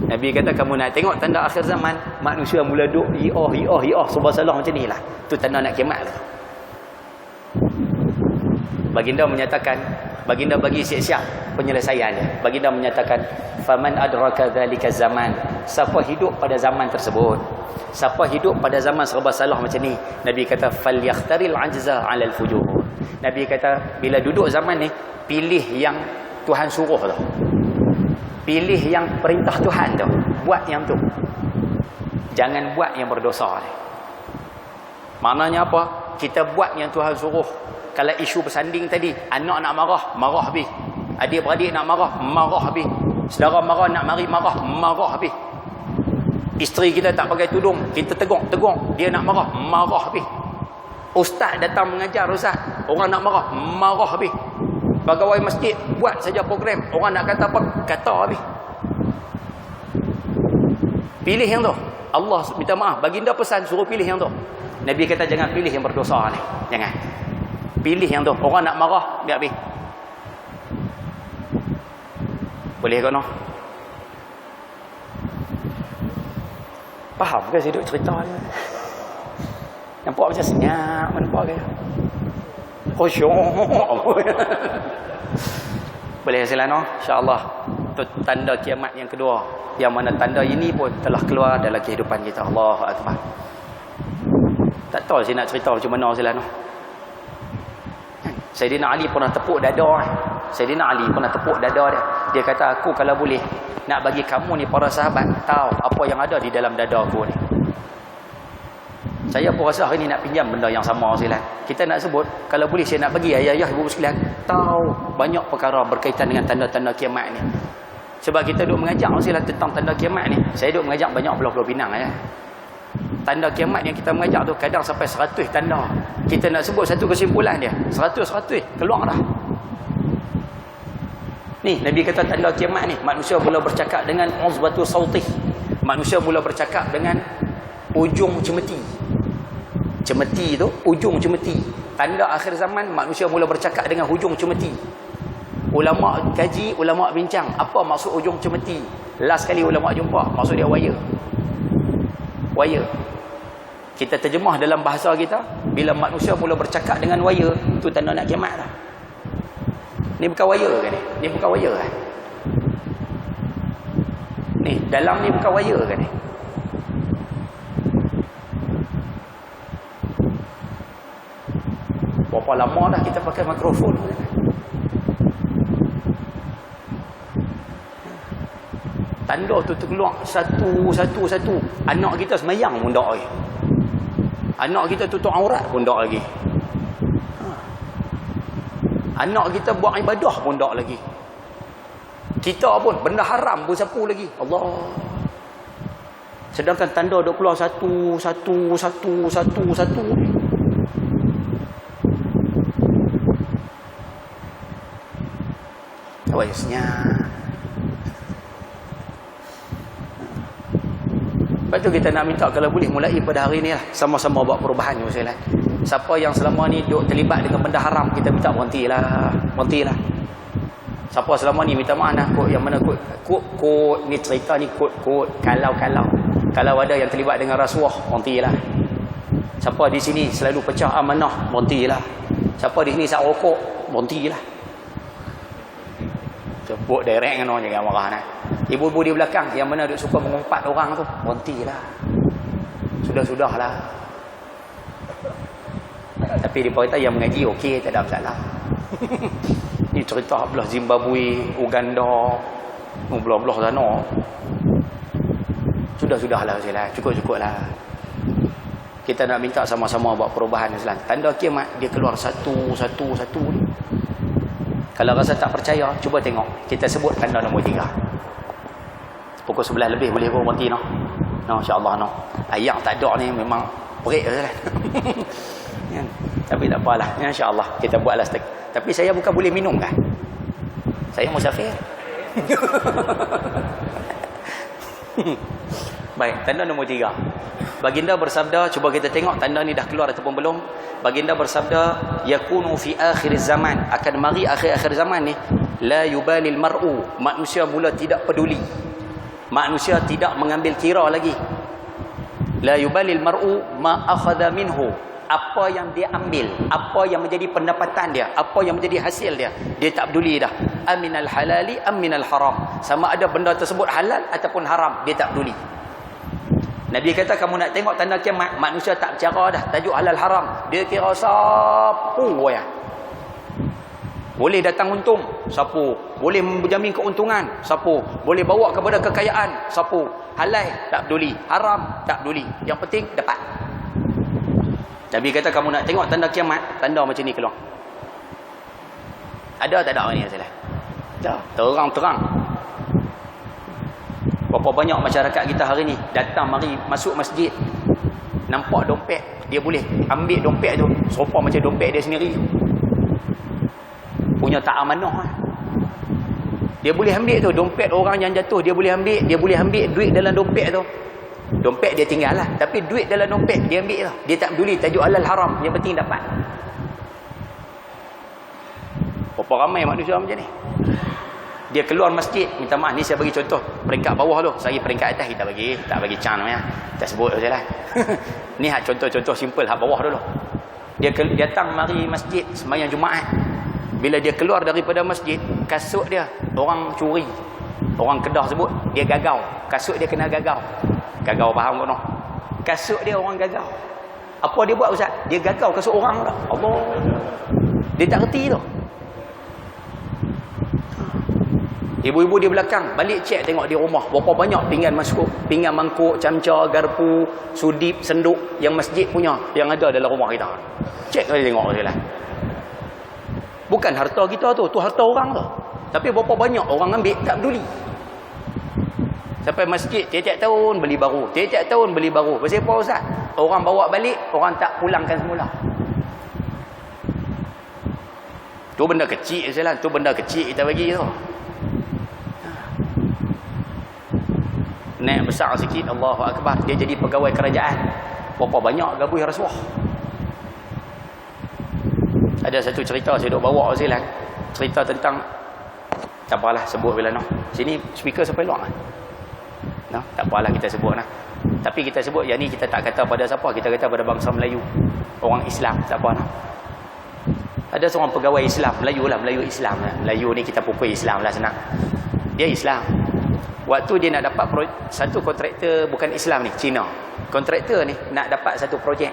[SPEAKER 1] Nabi kata, kamu nak tengok tanda akhir zaman, manusia mula duk hi'ah serba salah macam ni lah. Tu tanda nak kiamat lah. Baginda menyatakan, baginda bagi siap-siap penyelesaian dia. Baginda menyatakan, faman adraka dzalika zaman, siapa hidup pada zaman tersebut, siapa hidup pada zaman serba salah macam ni, Nabi kata falyakhtaril ajza 'alal fujur. Nabi kata bila duduk zaman ni, pilih yang Tuhan suruh tu, pilih yang perintah Tuhan tu, buat yang tu, jangan buat yang berdosa ni. Maknanya apa? Kita buat yang Tuhan suruh. Kalau isu bersanding tadi, anak nak marah habis. Adik-beradik nak marah habis. Saudara marah nak mari marah habis. Isteri kita tak pakai tudung, kita tegur. Dia nak marah habis. Ustaz datang mengajar, ustaz, orang nak marah habis. Pegawai masjid buat saja program, orang nak kata apa, kata habis. Pilih yang tu. Allah minta maaf, baginda pesan suruh pilih yang tu. Nabi kata jangan pilih yang berdosa ni. Jangan. Pilih yang tu. Orang nak marah, biar habis. Boleh ke no? Faham ke saya duk cerita ni? Nampak macam senyap, nampak ke? Khusyuk. Boleh hasil no? InsyaAllah. Itu tanda kiamat yang kedua. Yang mana tanda ini pun telah keluar dalam kehidupan kita. Allahu Akbar. Tak tahu saya nak cerita macam mana hasil no? Sayyidina Ali pernah tepuk dada. Sayyidina Ali pernah tepuk dada dia. Dia kata, aku kalau boleh nak bagi kamu ni para sahabat tahu apa yang ada di dalam dada aku ni. Saya pun rasa hari ni nak pinjam benda yang sama sekalian. Kita nak sebut, kalau boleh saya nak bagi ayah-ayah ibu sekalian tahu banyak perkara berkaitan dengan tanda-tanda kiamat ni. Sebab kita duk mengajar sekalian tentang tanda kiamat ni. Saya duk mengajar banyak belah-belah Pinang ya. Tanda kiamat yang kita mengajar tu kadang sampai 100 tanda. Kita nak sebut satu kesimpulan dia. 100 keluar dah. Ni Nabi kata tanda kiamat ni, manusia mula bercakap dengan uzbatu sautih. Manusia mula bercakap dengan ujung cemeti. Cemeti tu ujung cemeti. Tanda akhir zaman manusia mula bercakap dengan hujung cemeti. Ulama kaji, ulama bincang apa maksud ujung cemeti. Last kali ulama jumpa maksud dia wire. Wire. Kita terjemah dalam bahasa kita, bila manusia mula bercakap dengan wire, itu tanda nak kiamat lah. Ni bukan wire ke ni? Ni bukan wire kan? Ni, dalam ni bukan wire ke ni? Berapa lama dah kita pakai mikrofon kan? Tanda tu terkeluar satu. Anak kita semayang pun tak lagi. Anak kita tutup aurat pun tak lagi. Anak kita buat ibadah pun tak lagi. Kita pun benda haram pun sapu lagi. Allah. Sedangkan tanda duk keluar satu. Awasnya. Lepas tu kita nak minta kalau boleh mulai pada hari ni lah, sama-sama buat perubahan Muslim. Siapa yang selama ni duk terlibat dengan benda haram, kita minta berhentilah. Siapa selama ni minta maaf nak kod yang mana kod ni cerita ni kod kalau ada yang terlibat dengan rasuah, berhentilah. Siapa di sini selalu pecah amanah, berhentilah. Siapa di sini sak rokok, berhentilah. Sebut direct kan orang jangan marah nak. Ibu-ibu di belakang yang mana duk suka mengumpat orang tu, berhentilah. Sudah-sudahlah. Tapi dia berkata yang mengaji okey, tak ada masalah. Ni cerita belah Zimbabwe, Uganda, belah-belah sana. Sudah-sudahlah Ustaz, cukup-cukuplah. Kita nak minta sama-sama buat perubahan Islam. Tanda kiamat dia keluar satu ni. Kalau rasa tak percaya, cuba tengok. Kita sebut tanda nombor 3. Pukul 11 lebih boleh pun berhenti no. No, insya-Allah no. Ayam tak ada ni memang break Ustaz. Ya. Tapi tak apalah, insya-Allah kita buatlah stek. Tapi saya bukan boleh minum kan? Saya musafir. Baik, tanda nombor 3. Baginda bersabda, cuba kita tengok tanda ni dah keluar ataupun belum. Baginda bersabda, yakunu fi akhir zaman, akan mari akhir-akhir zaman ni, la yubalil mar'u, manusia mula tidak peduli. Manusia tidak mengambil kira lagi. La yubalil mar'u ma akhadha minhu, apa yang dia ambil, apa yang menjadi pendapatan dia, apa yang menjadi hasil dia, dia tak peduli dah. Aminal halali aminal haram, sama ada benda tersebut halal ataupun haram, dia tak peduli. Nabi kata kamu nak tengok tanda kiamat, manusia tak bercara dah tajuk halal haram, dia kira sapu ya. Boleh datang untung, sapu. Boleh menjamin keuntungan, sapu. Boleh bawa kepada kekayaan, sapu. Halal tak peduli, haram tak peduli, yang penting dapat. Nabi kata kamu nak tengok tanda kiamat, tanda macam ni keluar. Ada tak ada ni Rasulullah? Tak, terang-terang. Berapa banyak masyarakat kita hari ni datang mari masuk masjid, nampak dompet, dia boleh ambil dompet tu serupa macam dompet dia sendiri. Punya tak amanah. Dia boleh ambil tu dompet orang yang jatuh, dia boleh ambil duit dalam dompet tu. Dompet dia tinggal lah, tapi duit dalam dompet dia ambil lah. Dia tak peduli tajuk halal haram, yang penting dapat. Berapa ramai manusia macam ni. Dia keluar masjid, minta maaf, ni saya bagi contoh peringkat bawah tu, saya peringkat atas kita bagi, tak bagi can ya. Kita sebut sajalah. Ni hak contoh-contoh simple hak bawah dulu. Dia datang mari masjid sembahyang Jumaat. Bila dia keluar daripada masjid, kasut dia orang curi. Orang Kedah sebut dia gagau. Kasut dia kena gagau. Gagau faham tak noh? Kasut dia orang gagau. Apa dia buat ustaz? Dia gagau kasut orang dah. Allah. Dia tak reti tu. Ibu-ibu di belakang balik cek tengok di rumah berapa banyak pinggan mangkuk, camca, garpu, sudip, senduk yang masjid punya yang ada dalam rumah kita. Cek kali tengok sajalah. Bukan harta kita tu harta orang tu. Tapi berapa banyak orang ambil tak peduli. Sampai masjid tiap-tiap tahun beli baru, tiap-tiap tahun beli baru. Pasal apa ustaz? Orang bawa balik, orang tak pulangkan semula. Tu benda kecil sajalah, tu benda kecil kita bagi tu. Naik besar sikit, Allahu Akbar, dia jadi pegawai kerajaan. Berapa banyak gabui rasuah. Ada satu cerita saya duk bawa silang. Cerita tentang, tak apalah sebut bila nak. Sini speaker sampai luar lah. No, tak apalah kita sebut lah. Tapi kita sebut yang ni kita tak kata pada siapa, kita kata pada bangsa Melayu, orang Islam, tak apa lah. Ada seorang pegawai Islam, Melayu lah, Melayu Islam lah. Melayu ni kita pukul Islam lah senang. Dia Islam. Waktu dia nak dapat satu kontraktor bukan Islam ni, Cina. Kontraktor ni nak dapat satu projek.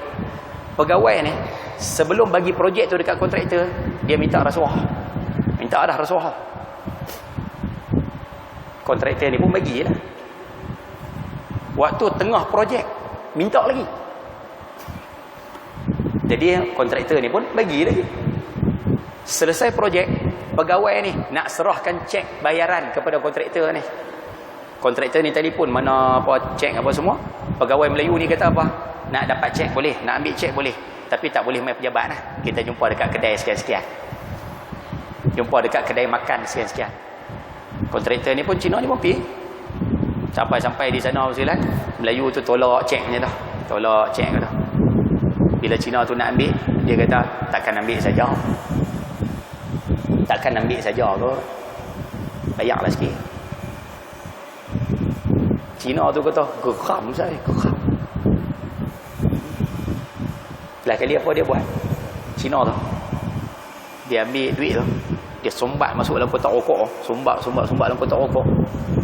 [SPEAKER 1] Pegawai ni sebelum bagi projek tu dekat kontraktor, dia minta rasuah. Minta dah rasuah. Kontraktor ni pun bagilah. Waktu tengah projek minta lagi. Jadi kontraktor ni pun bagi lagi. Selesai projek, pegawai ni nak serahkan cek bayaran kepada kontraktor ni. Kontraktor ni telefon mana apa cek apa semua. Pegawai Melayu ni kata apa? Nak dapat cek boleh, nak ambil cek boleh. Tapi tak boleh main pejabat lah. Kita jumpa dekat kedai sekian-sekian. Jumpa dekat kedai makan sekian-sekian. Kontraktor ni pun Cina ni pun pergi. Sampai-sampai di sana silat, Melayu tu tolak ceknya dah. Tolak cek dah. Bila Cina tu nak ambil, dia kata takkan ambil saja. Takkan ambil saja ke? Bayarlah sikit. Cina tu kata, geram saya, geram. Lah kali apa dia buat? Cina tu. Dia ambil duit tu. Dia sumbat masuk dalam kotak rokok. Sumbat dalam kotak rokok.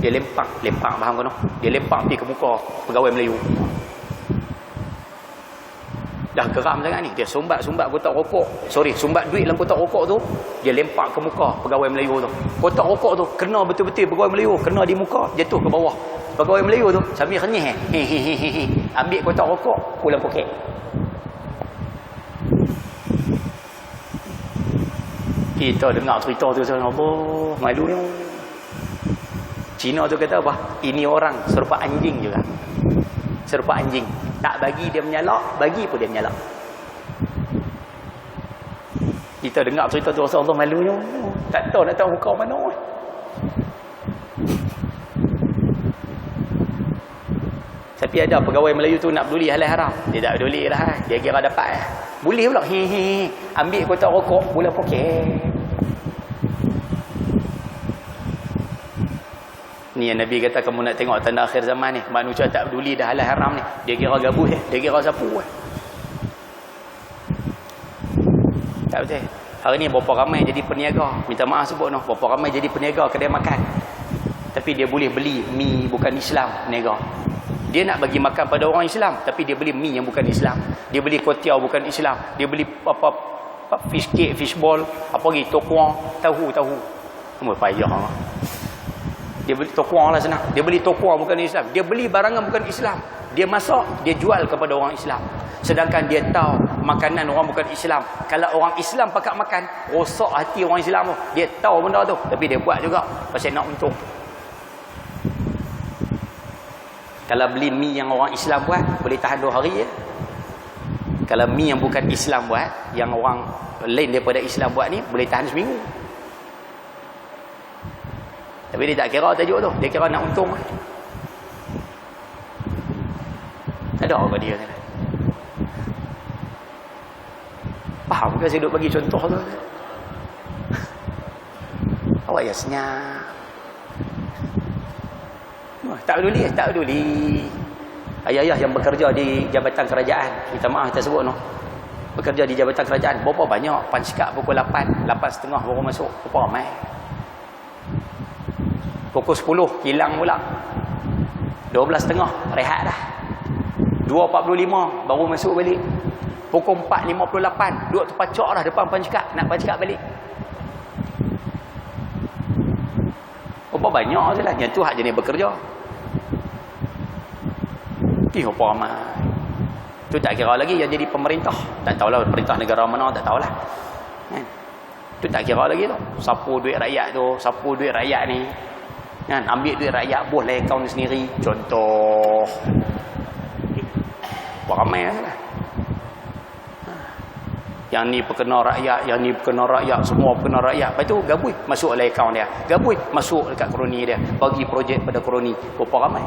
[SPEAKER 1] Dia lempak faham kan? Dia lempak pergi ke muka pegawai Melayu. Dah geram sangat ni. Dia sumbat kotak rokok. Sumbat duit dalam kotak rokok tu. Dia lempak ke muka pegawai Melayu tu. Kotak rokok tu kena betul-betul pegawai Melayu. Kena di muka, jatuh ke bawah. Pegawai Melayu tu sambil renyih. Ambil kotak rokok, pulang poket. Kita dengar cerita tu seorang Allah, malunya. Cina tu kata apa? Ini orang serupa anjing juga. Serupa anjing. Tak bagi dia menyalak, bagi pun dia menyalak. Kita dengar cerita tu rasa Allah malunya. Tak tahu nak tahu muka mana. Tapi ada pegawai Melayu tu nak peduli halal haram. Dia tak peduli lah. Dia kira dapat lah. Boleh pula. Ambil kotak rokok, pulang poket. Ni yang Nabi kata kamu nak tengok tanda akhir zaman ni. Manusia tak peduli dah halal haram ni. Dia kira gabus dia kira sapu tak betul. Hari ni berapa ramai jadi peniaga. Minta maaf sebut noh. Berapa ramai jadi peniaga kedai makan. Tapi dia boleh beli mi bukan Islam peniaga. Dia nak bagi makan pada orang Islam, tapi dia beli mi yang bukan Islam. Dia beli kuatiau bukan Islam. Dia beli apa fish cake, fish ball, apa lagi, tokuang, tahu. Semua payah. Dia beli tokuang lah senang. Dia beli tokuang bukan Islam. Dia beli barangan bukan Islam. Dia masak, dia jual kepada orang Islam. Sedangkan dia tahu makanan orang bukan Islam. Kalau orang Islam pakat makan, rosak hati orang Islam tu. Dia tahu benda tu, tapi dia buat juga pasal nak untung. Kalau beli mi yang orang Islam buat, boleh tahan 2 hari je. Kalau mi yang bukan Islam buat, yang orang lain daripada Islam buat ni, boleh tahan seminggu. Tapi dia tak kira tajuk tu. Dia kira nak untung. Ada apa dia? Faham ke saya duk bagi contoh tu? Awak ya senyap. Tak peduli. Ayah-ayah yang bekerja di jabatan kerajaan, minta maaf kita sebut no. Bekerja di jabatan kerajaan, berapa banyak pansikap pukul 8, 8.30 baru masuk. Berapa ramai? Pukul 10 hilang pula. 12.30 rehat dah. 2.45 baru masuk balik. Pukul 4.58 duduk terpacak dah depan pansikap, nak pansikap balik. Berapa banyak je lah. Yang tu hak jenis bekerja. Berapa ramai. Tu tak kira lagi yang jadi pemerintah. Tak tahulah pemerintah negara mana, tak tahulah. Kan? Tu tak kira lagi tu. Sapu duit rakyat tu, sapu duit rakyat ni. Kan? Ambil duit rakyat, buh lah akaun sendiri. Contoh. Ramai lah. Yang ni perkena rakyat, yang ni perkena rakyat, semua perkena rakyat. Lepas tu gabui masuk dalam akaun dia. Gabui masuk dekat kroni dia. Bagi projek pada kroni. Berapa ramai?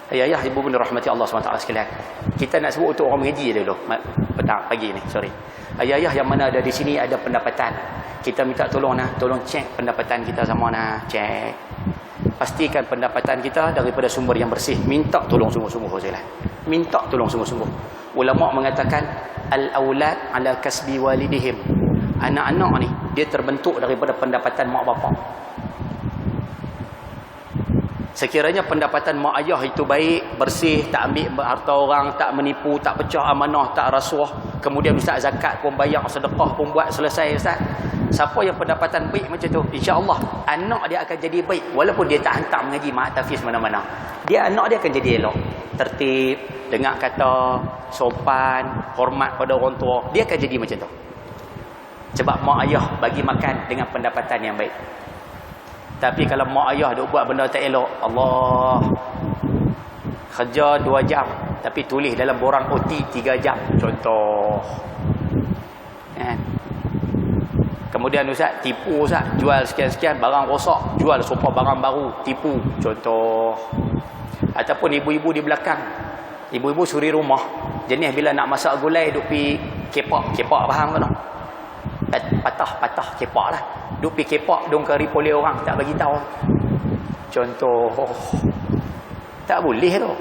[SPEAKER 1] Ayah-ayah, ibu bunda rahmati Allah SWT sekalian. Kita nak sebut untuk orang mengaji dulu. Petang, pagi ni, sorry. Ayah-ayah yang mana ada di sini ada pendapatan. Kita minta tolong tolong cek pendapatan kita sama cek. Pastikan pendapatan kita daripada sumber yang bersih. Minta tolong sungguh-sungguh sekalian. Minta tolong sungguh-sungguh. Ulama mengatakan al-aulad ala kasbi walidihim. Anak-anak ni dia terbentuk daripada pendapatan mak bapak. Sekiranya pendapatan mak ayah itu baik, bersih, tak ambil harta orang, tak menipu, tak pecah amanah, tak rasuah, kemudian ustaz zakat pun bayar, sedekah pun buat, selesai ustaz. Siapa yang pendapatan baik macam tu, insya-Allah anak dia akan jadi baik walaupun dia tak hantar mengaji mak tahfiz mana-mana. Anak dia akan jadi elok, tertib, dengar kata, sopan, hormat pada orang tua. Dia akan jadi macam tu. Sebab mak ayah bagi makan dengan pendapatan yang baik. Tapi kalau mak ayah duk buat benda tak elok, Allah, kerja 2 jam tapi tulis dalam borang OT 3 jam contoh. Kemudian ustaz tipu, ustaz jual sekian-sekian barang rosak, jual sopa barang baru, tipu contoh. Ataupun ibu-ibu di belakang, ibu-ibu suri rumah, jenis bila nak masak gulai duk pi kepak faham ke tak? Patah kepak lah, duk pi kepak dong kari poleh orang, tak bagi tahu contoh. Tak boleh tu.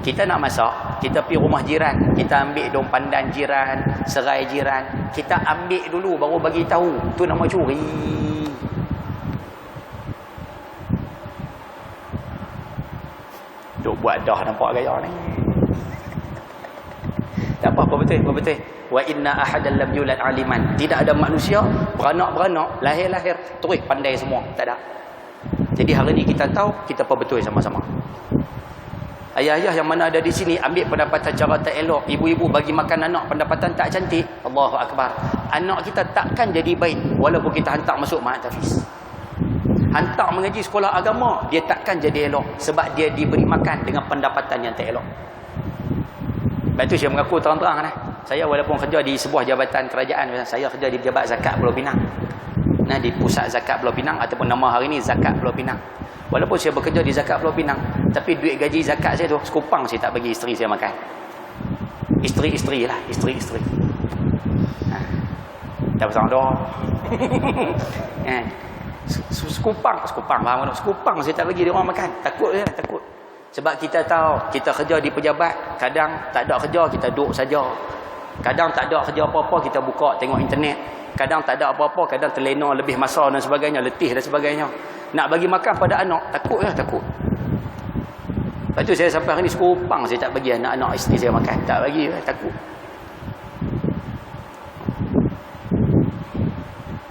[SPEAKER 1] Kita nak masak, kita pergi rumah jiran, kita ambil dong pandan jiran, serai jiran, kita ambil dulu baru bagi tahu. Tu nama curi. Duk buat dah nampak gaya ni. Tak apa betul. Wa inna ahadan lam yulad aliman. Tidak ada manusia beranak-beranak, lahir-lahir terus pandai semua. Tak ada. Jadi hari ni kita tahu, kita perbetul sama-sama. Ayah-ayah yang mana ada di sini ambil pendapatan cara tak elok, ibu-ibu bagi makan anak pendapatan tak cantik, Allahu Akbar. Anak kita takkan jadi baik walaupun kita hantar masuk mak tahfiz. Hantar mengaji sekolah agama, dia takkan jadi elok sebab dia diberi makan dengan pendapatan yang tak elok. Sebab tu saya mengaku terang-terang lah. Saya walaupun kerja di sebuah jabatan kerajaan, saya kerja di Pejabat Zakat Pulau Pinang. Di Pusat Zakat Pulau Pinang ataupun nama hari ni Zakat Pulau Pinang. Walaupun saya bekerja di Zakat Pulau Pinang, tapi duit gaji zakat saya tu sekupang saya tak bagi isteri saya makan. Isteri lah. Tak pasang doa. Sekupang faham tak? Sekupang saya tak bagi dia orang makan. Takut. Sebab kita tahu, kita kerja di pejabat, kadang tak ada kerja, kita duduk saja. Kadang tak ada kerja apa-apa, kita buka tengok internet. Kadang tak ada apa-apa, kadang terlena lebih masa dan sebagainya, letih dan sebagainya. Nak bagi makan pada anak, takut. Lepas tu saya sampai hari ni sekupang saya tak bagi anak-anak isteri saya makan. Tak bagi, takut.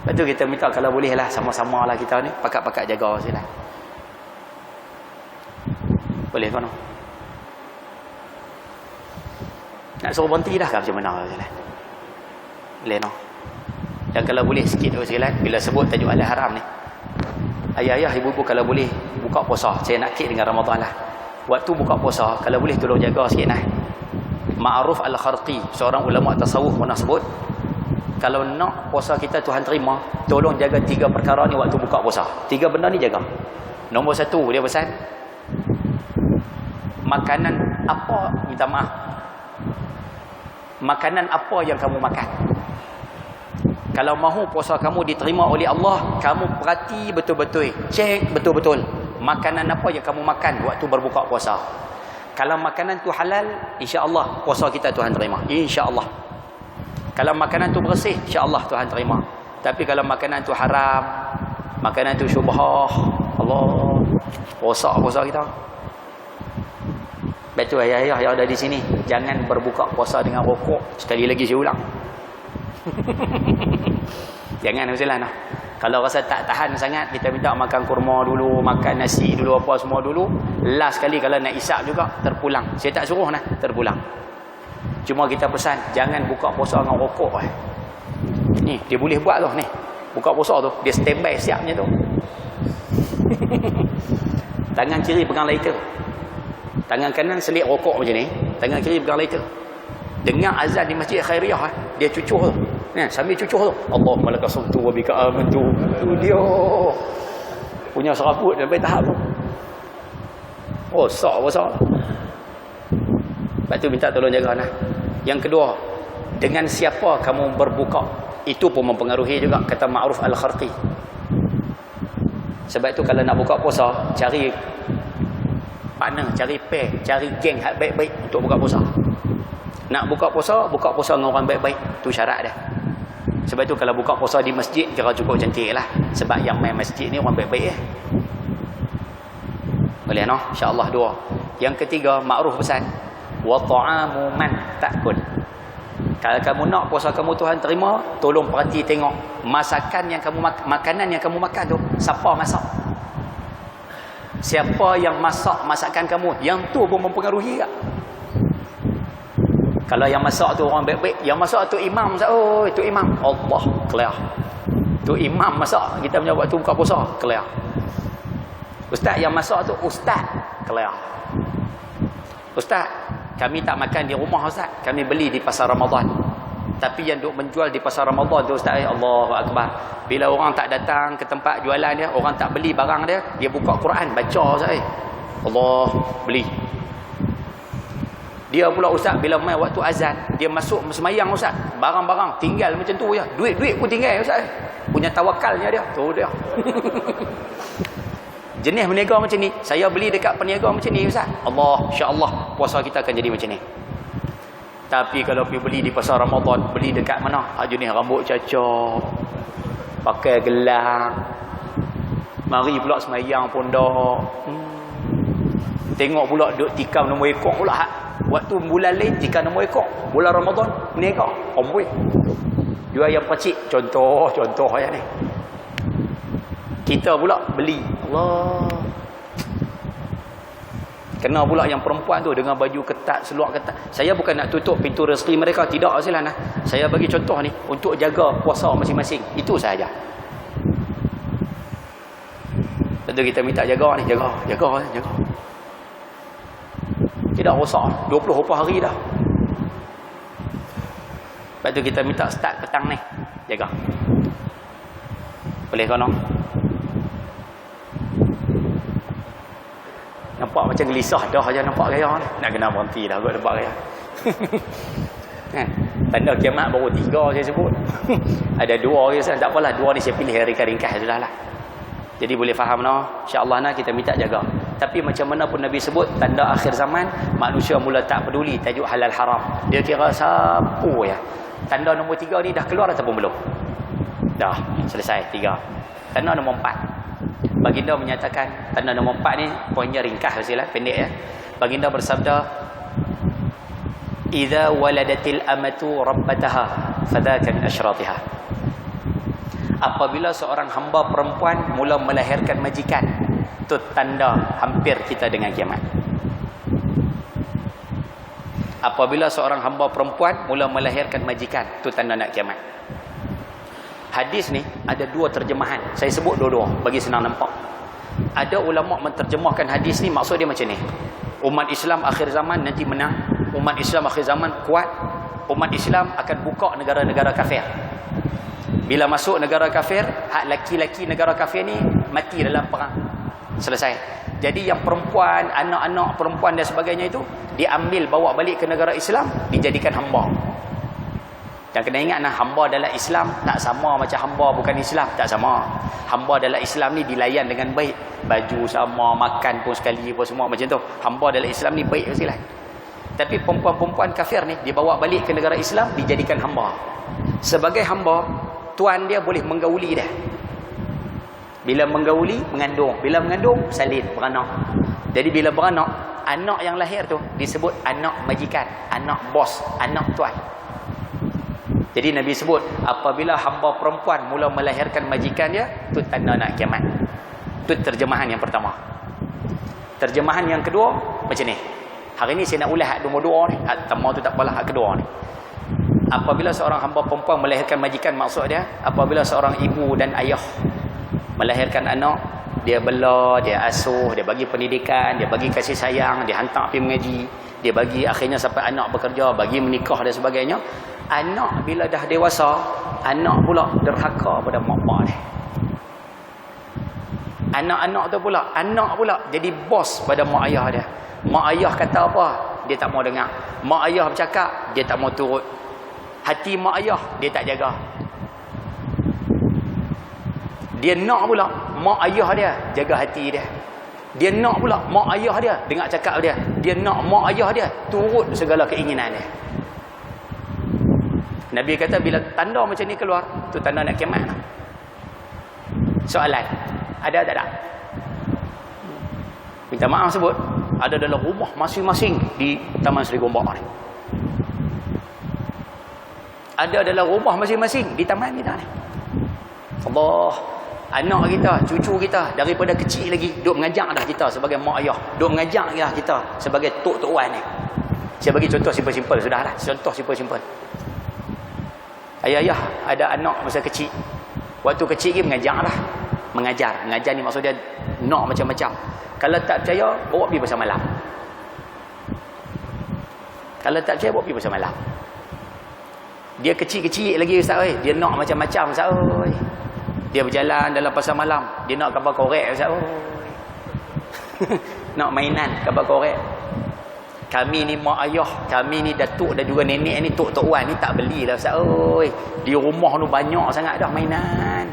[SPEAKER 1] Lepas tu kita minta kalau boleh lah, sama-sama lah kita ni, pakat-pakat jaga saya lah. Boleh kan? Nak suruh berhenti dah ke macam mana? Boleh no? Dan kalau boleh sikit sekalian, bila sebut tajuk halal haram ni, ayah-ayah, ibu-ibu kalau boleh buka puasa. Saya nak kek dengan Ramadan lah. Waktu buka puasa, kalau boleh tolong jaga sikit lah. Ma'ruf al-Kharqi, seorang ulama tasawuf pernah sebut, kalau nak puasa kita Tuhan terima, tolong jaga 3 perkara ni waktu buka puasa. 3 benda ni jaga. Nombor 1, dia pesan, makanan apa, minta maaf, makanan apa yang kamu makan. Kalau mahu puasa kamu diterima oleh Allah, kamu perhati betul-betul, cek betul-betul makanan apa yang kamu makan waktu berbuka puasa. Kalau makanan tu halal, insya-Allah puasa kita Tuhan terima, insya-Allah. Kalau makanan tu bersih, insya-Allah Tuhan terima. Tapi kalau makanan tu haram, makanan tu syubhah, Allah, puasa kita. Betul ayah-ayah yang ada di sini, jangan berbuka puasa dengan rokok. Sekali lagi saya ulang. Jangan usahalah nah. Kalau rasa tak tahan sangat, kita minta makan kurma dulu, makan nasi dulu, apa semua dulu. Last sekali kalau nak isap juga, terpulang. Saya tak suruh nah, terpulang. Cuma kita pesan, jangan buka puasa dengan rokok. Ni, dia boleh buat tu ni. Buka puasa tu, dia standby siapnya tu. Tangan kiri pegang lighter. Tangan kanan selit rokok macam ni, tangan kiri pegang lighter. Dengar azan di masjid Khairiyah, dia cucuh tu. Nah, sambil cucuh tu, Allahumma lakal sumtu wa bika amantu. Tu dia. Punya serabut sampai tahap tu. Oh, besar. Lepas tu minta tolong jaga nah. Yang kedua, dengan siapa kamu berbuka, itu pun mempengaruhi juga, kata Ma'ruf Al-Kharqi. Sebab itu kalau nak buka puasa, cari partner, cari pair, cari geng hak baik-baik untuk buka puasa. Nak buka puasa dengan orang baik-baik, tu syarat dia. Sebab itu kalau buka puasa di masjid, kira cukup cantik lah. Sebab yang main masjid ni orang baik-baik ya. Boleh no? InsyaAllah dua. Yang ketiga, Ma'ruf pesan, wa ta'amu man ta'kul. Kalau kamu nak puasa kamu Tuhan terima, tolong perhati tengok masakan yang kamu makanan yang kamu makan tu, siapa masak? Siapa yang masak masakan kamu? Yang tu pun mempengaruhi tak? Kalau yang masak tu orang baik-baik, yang masak tu imam, oh itu imam, Allah, clear. Tu imam masak, kita punya waktu buka puasa, clear. Ustaz yang masak tu ustaz, clear. Ustaz, kami tak makan di rumah Ustaz, kami beli di pasar Ramadan. Tapi yang duk menjual di pasar Ramadan tu Ustaz, Allahu Akbar. Bila orang tak datang ke tempat jualan dia, orang tak beli barang dia, dia buka Quran, baca Ustaz. Allah, beli. Dia pula Ustaz, bila main waktu azan, dia masuk semayang Ustaz, barang-barang tinggal macam tu je. Duit-duit pun tinggal Ustaz. Punya tawakalnya dia. Tu dia. Jenis berniaga macam ni, saya beli dekat peniaga macam ni Ustaz. Allah, insya-Allah puasa kita akan jadi macam ni. Tapi kalau pergi beli di pasar Ramadan, beli dekat mana? Jenis rambut cacak, pakai gelang, mari pula semayang pun dah. Tengok pula duk tikam nombor ekor pula. Waktu bulan lain tikam nombor ekor. Bulan Ramadan berniaga. Amboi. Jual yang pacik. Contoh ayat ni. Kita pula beli. Allah. Kena pula yang perempuan tu dengan baju ketat, seluar ketat. Saya bukan nak tutup pintu rezeki mereka, tidak silalah. Saya bagi contoh ni untuk jaga puasa masing-masing. Itu sahaja. Tentu kita minta jaga ni, jaga. Tidak rosak 20 hari dah. Lepas tu kita minta start petang ni, jaga. Boleh kau no? Nampak macam gelisah dah aja nampak gaya ni. Nak kena berhenti dah kot nampak gaya. Kan? Tanda kiamat baru 3 saya sebut. Ada 2 lagi saya, tak apalah, 2 ni saya pilih ringkas-ringkas sudahlah. Jadi boleh faham no? Insya-Allah nah kita minta jaga. Tapi macam mana pun Nabi sebut, tanda akhir zaman manusia mula tak peduli tajuk halal haram. Dia kira sapu ya. Tanda nombor 3 ni dah keluar ataupun belum? Dah, selesai 3. Tanda nombor 4. Baginda menyatakan tanda nombor 4 ni poinnya ringkas sajalah, pendek ya. Baginda bersabda, "Idza waladatil amatu rabbataha fadzaka min asyratiha." Apabila seorang hamba perempuan mula melahirkan majikan, itu tanda hampir kita dengan kiamat. Apabila seorang hamba perempuan mula melahirkan majikan, itu tanda nak kiamat. Hadis ni ada 2 terjemahan. Saya sebut dua-dua bagi senang nampak. Ada ulama menterjemahkan hadis ni, maksud dia macam ni. Umat Islam akhir zaman nanti menang. Umat Islam akhir zaman kuat. Umat Islam akan buka negara-negara kafir. Bila masuk negara kafir, hak laki-laki negara kafir ni mati dalam perang. Selesai. Jadi yang perempuan, anak-anak perempuan dan sebagainya itu diambil bawa balik ke negara Islam, dijadikan hamba. Dan kena ingat hamba dalam Islam tak sama macam hamba bukan Islam, tak sama. Hamba dalam Islam ni dilayan dengan baik, baju sama, makan pun sekali apa semua macam tu. Hamba dalam Islam ni baik sekali. Tapi perempuan-perempuan kafir ni dibawa balik ke negara Islam, dijadikan hamba. Sebagai hamba, tuan dia boleh menggauli dia. Bila menggauli, mengandung. Bila mengandung, salin, beranak. Jadi bila beranak, anak yang lahir tu disebut anak majikan, anak bos, anak tuan. Jadi Nabi sebut, apabila hamba perempuan mula melahirkan majikan dia, tu tanda nak kiamat. Itu terjemahan yang pertama. Terjemahan yang kedua, macam ni. Hari ni saya nak ulas hak nombor 2 ni. Hak pertama tu tak apalah, hak kedua ni. Apabila seorang hamba perempuan melahirkan majikan, maksud dia, apabila seorang ibu dan ayah melahirkan anak, dia bela, dia asuh, dia bagi pendidikan, dia bagi kasih sayang, dia hantar pergi mengaji, dia bagi akhirnya sampai anak bekerja, bagi menikah dan sebagainya. Anak bila dah dewasa, anak pula derhaka pada mak bapak dia. Anak-anak tu pula, anak pula jadi bos pada mak ayah dia. Mak ayah kata apa, dia tak mau dengar. Mak ayah bercakap, dia tak mau turut. Hati mak ayah, dia tak jaga. Dia nak pula mak ayah dia jaga hati dia. Dia nak pula mak ayah dia dengar cakap dia. Dia nak mak ayah dia turut segala keinginan dia. Nabi kata bila tanda macam ni keluar, tu tanda nak kiamat. Soalan, ada tak ada? Minta maaf sebut, ada dalam rumah masing-masing di Taman Seri Gombak ni. Ada dalam rumah masing-masing di taman kita ni. Allah, anak kita, cucu kita daripada kecil lagi duk mengajar dah kita sebagai mak ayah, duk mengajar dah kita sebagai tok-tok wan ni. Saya bagi contoh simple-simple sudahlah, contoh simple-simple. Ayah-ayah ada anak masa kecil. Waktu kecil lagi mengajar lah. Mengajar ni maksud dia nak macam-macam. Kalau tak percaya, bawa pergi pasar malam. Kalau tak percaya, bawa pergi pasar malam. Dia kecil-kecil lagi Ustaz oi. Dia nak macam-macam Ustaz oi. Dia berjalan dalam pasar malam, dia nak gambar korek Ustaz oi. Nak mainan gambar korek. Kami ni mak ayah, kami ni datuk dan juga nenek ni, tok-tok wan ni tak belilah Ustaz oi. Di rumah tu banyak sangat dah mainan.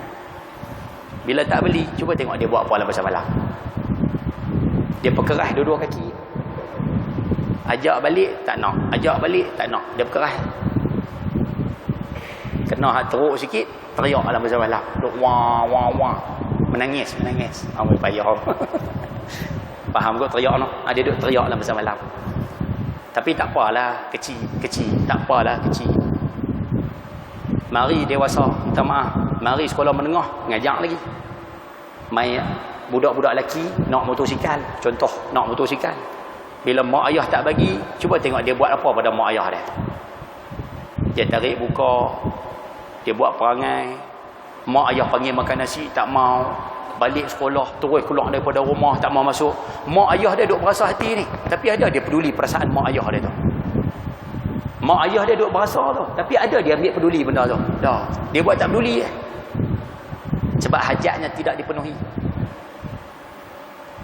[SPEAKER 1] Bila tak beli, cuba tengok dia buat apa dalam pasar malam. Dia perkerah dua-dua kaki. Ajak balik tak nak, ajak balik tak nak. Dia perkerah. Kena hak teruk sikit, teriak dalam pasar malam. Duk wah wah wah. Menangis. Amoi payah. Faham kot teriak no? Dia duk teriak dalam pasar malam. Tapi tak apalah, kecil, tak apalah kecil. Mari dewasa, minta maaf. Mari sekolah menengah, ngajak lagi. Mai budak-budak lelaki nak motosikal, contoh nak motosikal. Bila mak ayah tak bagi, cuba tengok dia buat apa pada mak ayah dia. Dia tarik buka, dia buat perangai. Mak ayah panggil makan nasi, tak mau. Balik sekolah, terus keluar daripada rumah, tak mau masuk. Mak ayah dia duk berasa hati ni, tapi ada dia peduli perasaan mak ayah dia tu. Mak ayah dia duk berasa tu, tapi ada dia ambil peduli benda tu. Dah, dia buat tak peduli sebab hajatnya tidak dipenuhi.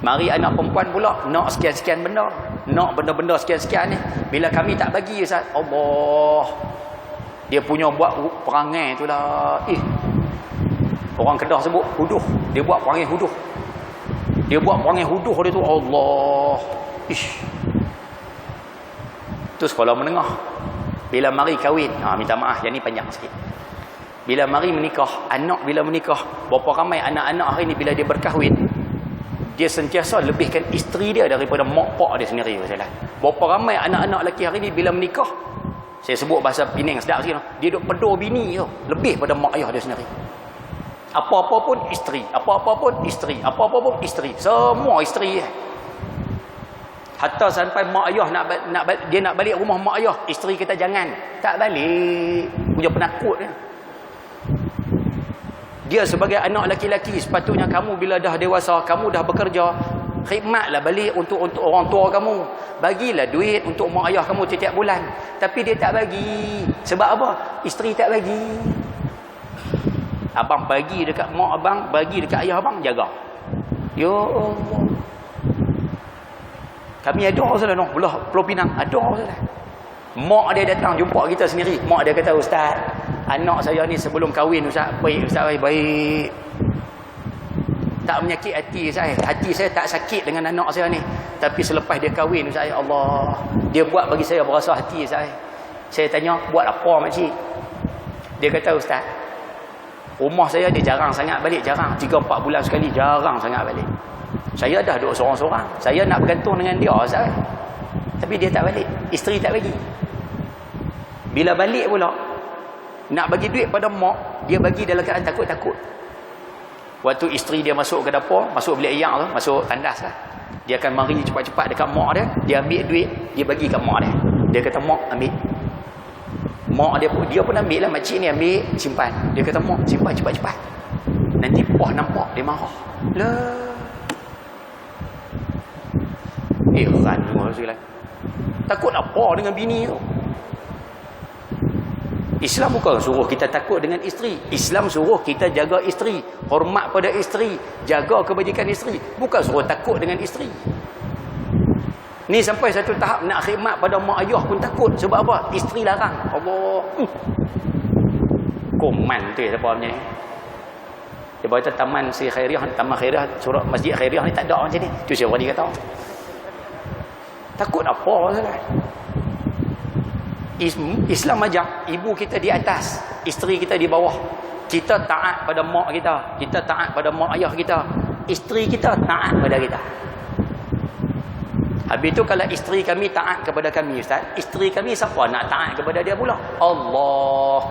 [SPEAKER 1] Mari anak perempuan pula nak sekian-sekian benda, nak benda-benda sekian-sekian ni. Bila kami tak bagi Ustaz, Allah, dia punya buat perangai tu lah. Orang Kedah sebut huduh. Dia buat perangai huduh. Dia buat perangai huduh dia tu, Allah. Itu sekolah menengah. Bila mari kahwin, minta maaf, yang ni panjang sikit. Bila mari menikah, anak bila menikah, berapa ramai anak-anak hari ni bila dia berkahwin, dia sentiasa lebihkan isteri dia daripada mak pak dia sendiri. Berapa ramai anak-anak lelaki hari ni bila menikah, saya sebut bahasa Penang sedap sikit, dia duk pedor bini tu lebih pada mak ayah dia sendiri. Apa-apa pun isteri, apa-apa pun isteri, apa-apa pun isteri, semua isteri. Hatta sampai mak ayah dia nak balik rumah mak ayah, isteri kata jangan, tak balik, punya penakut dia. Dia sebagai anak laki-laki, sepatutnya kamu bila dah dewasa, kamu dah bekerja, khidmatlah balik untuk orang tua kamu. Bagilah duit untuk mak ayah kamu setiap bulan. Tapi dia tak bagi. Sebab apa? Isteri tak bagi. Abang bagi dekat mak abang, bagi dekat ayah abang, jaga. Ya Allah. Kami ada salah noh, belah Pulau Pinang, ada salah. Mak dia datang jumpa kita sendiri. Mak dia kata, "Ustaz, anak saya ni sebelum kahwin Ustaz, baik Ustaz, baik. Tak menyakit hati saya. Hati saya tak sakit dengan anak saya ni. Tapi selepas dia kahwin Ustaz, ya Allah, dia buat bagi saya berasa hati saya." Saya tanya, "Buat apa makcik?" Dia kata, "Ustaz, rumah saya dia jarang sangat balik, jarang. 3-4 bulan sekali, jarang sangat balik. Saya dah duduk seorang-seorang. Saya nak bergantung dengan dia Ustaz. Tapi dia tak balik. Isteri tak bagi. Bila balik pula, nak bagi duit pada mak, dia bagi dalam keadaan takut-takut. Waktu isteri dia masuk ke dapur, masuk bilik ayak tu, masuk tandas lah, dia akan mari cepat-cepat dekat mak dia. Dia ambil duit, dia bagi kat mak dia. Dia kata, "Mak, ambil." Mak dia pun ambil lah. Makcik ni ambil, simpan. Dia kata, "Mak, simpan cepat-cepat. Nanti poh nampak, dia marah." Lah. Heran semua sekali. Takut apa dengan bini tu? Islam bukan suruh kita takut dengan isteri. Islam suruh kita jaga isteri, hormat pada isteri, jaga kebajikan isteri. Bukan suruh takut dengan isteri. Ni sampai satu tahap nak khidmat pada mak ayah pun takut. Sebab apa? Isteri larang. Allah. Koman tu siapa macam ni. Dia berkata taman si khairiah, taman khairiah, surau masjid khairiah ni tak ada macam ni. Tu siapa ni kata. Takut apa sangat? Islam ajak ibu kita di atas, isteri kita di bawah. Kita taat pada mak kita, kita taat pada mak ayah kita. Isteri kita taat pada kita. Habis tu kalau isteri kami taat kepada kami, Ustaz, isteri kami siapa nak taat kepada dia pula? Allah.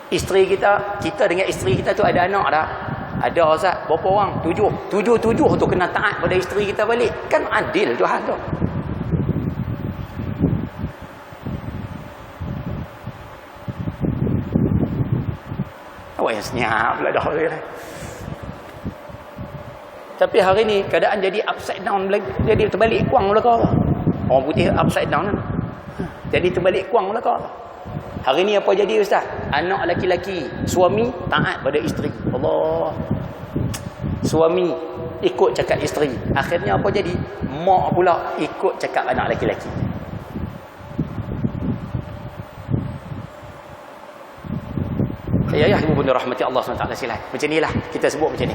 [SPEAKER 1] Isteri kita, kita dengan isteri kita tu ada anak dah. Ada Ustaz, berapa orang? 7. 7 tu kena taat pada isteri kita balik. Kan adil Tuhan tu. Awak yang senyap pula dah. Tapi hari ni keadaan jadi upside down, jadi terbalik kuang belaka. Orang putih upside down kan. Jadi terbalik kuang belaka. Hari ni apa jadi Ustaz? Anak laki-laki, suami taat pada isteri. Allah. Suami ikut cakap isteri. Akhirnya apa jadi? Mak pula ikut cakap anak laki-laki. Ayah-ayah, ibu bunda rahmati Allah SWT silat. Macam inilah kita sebut macam ni.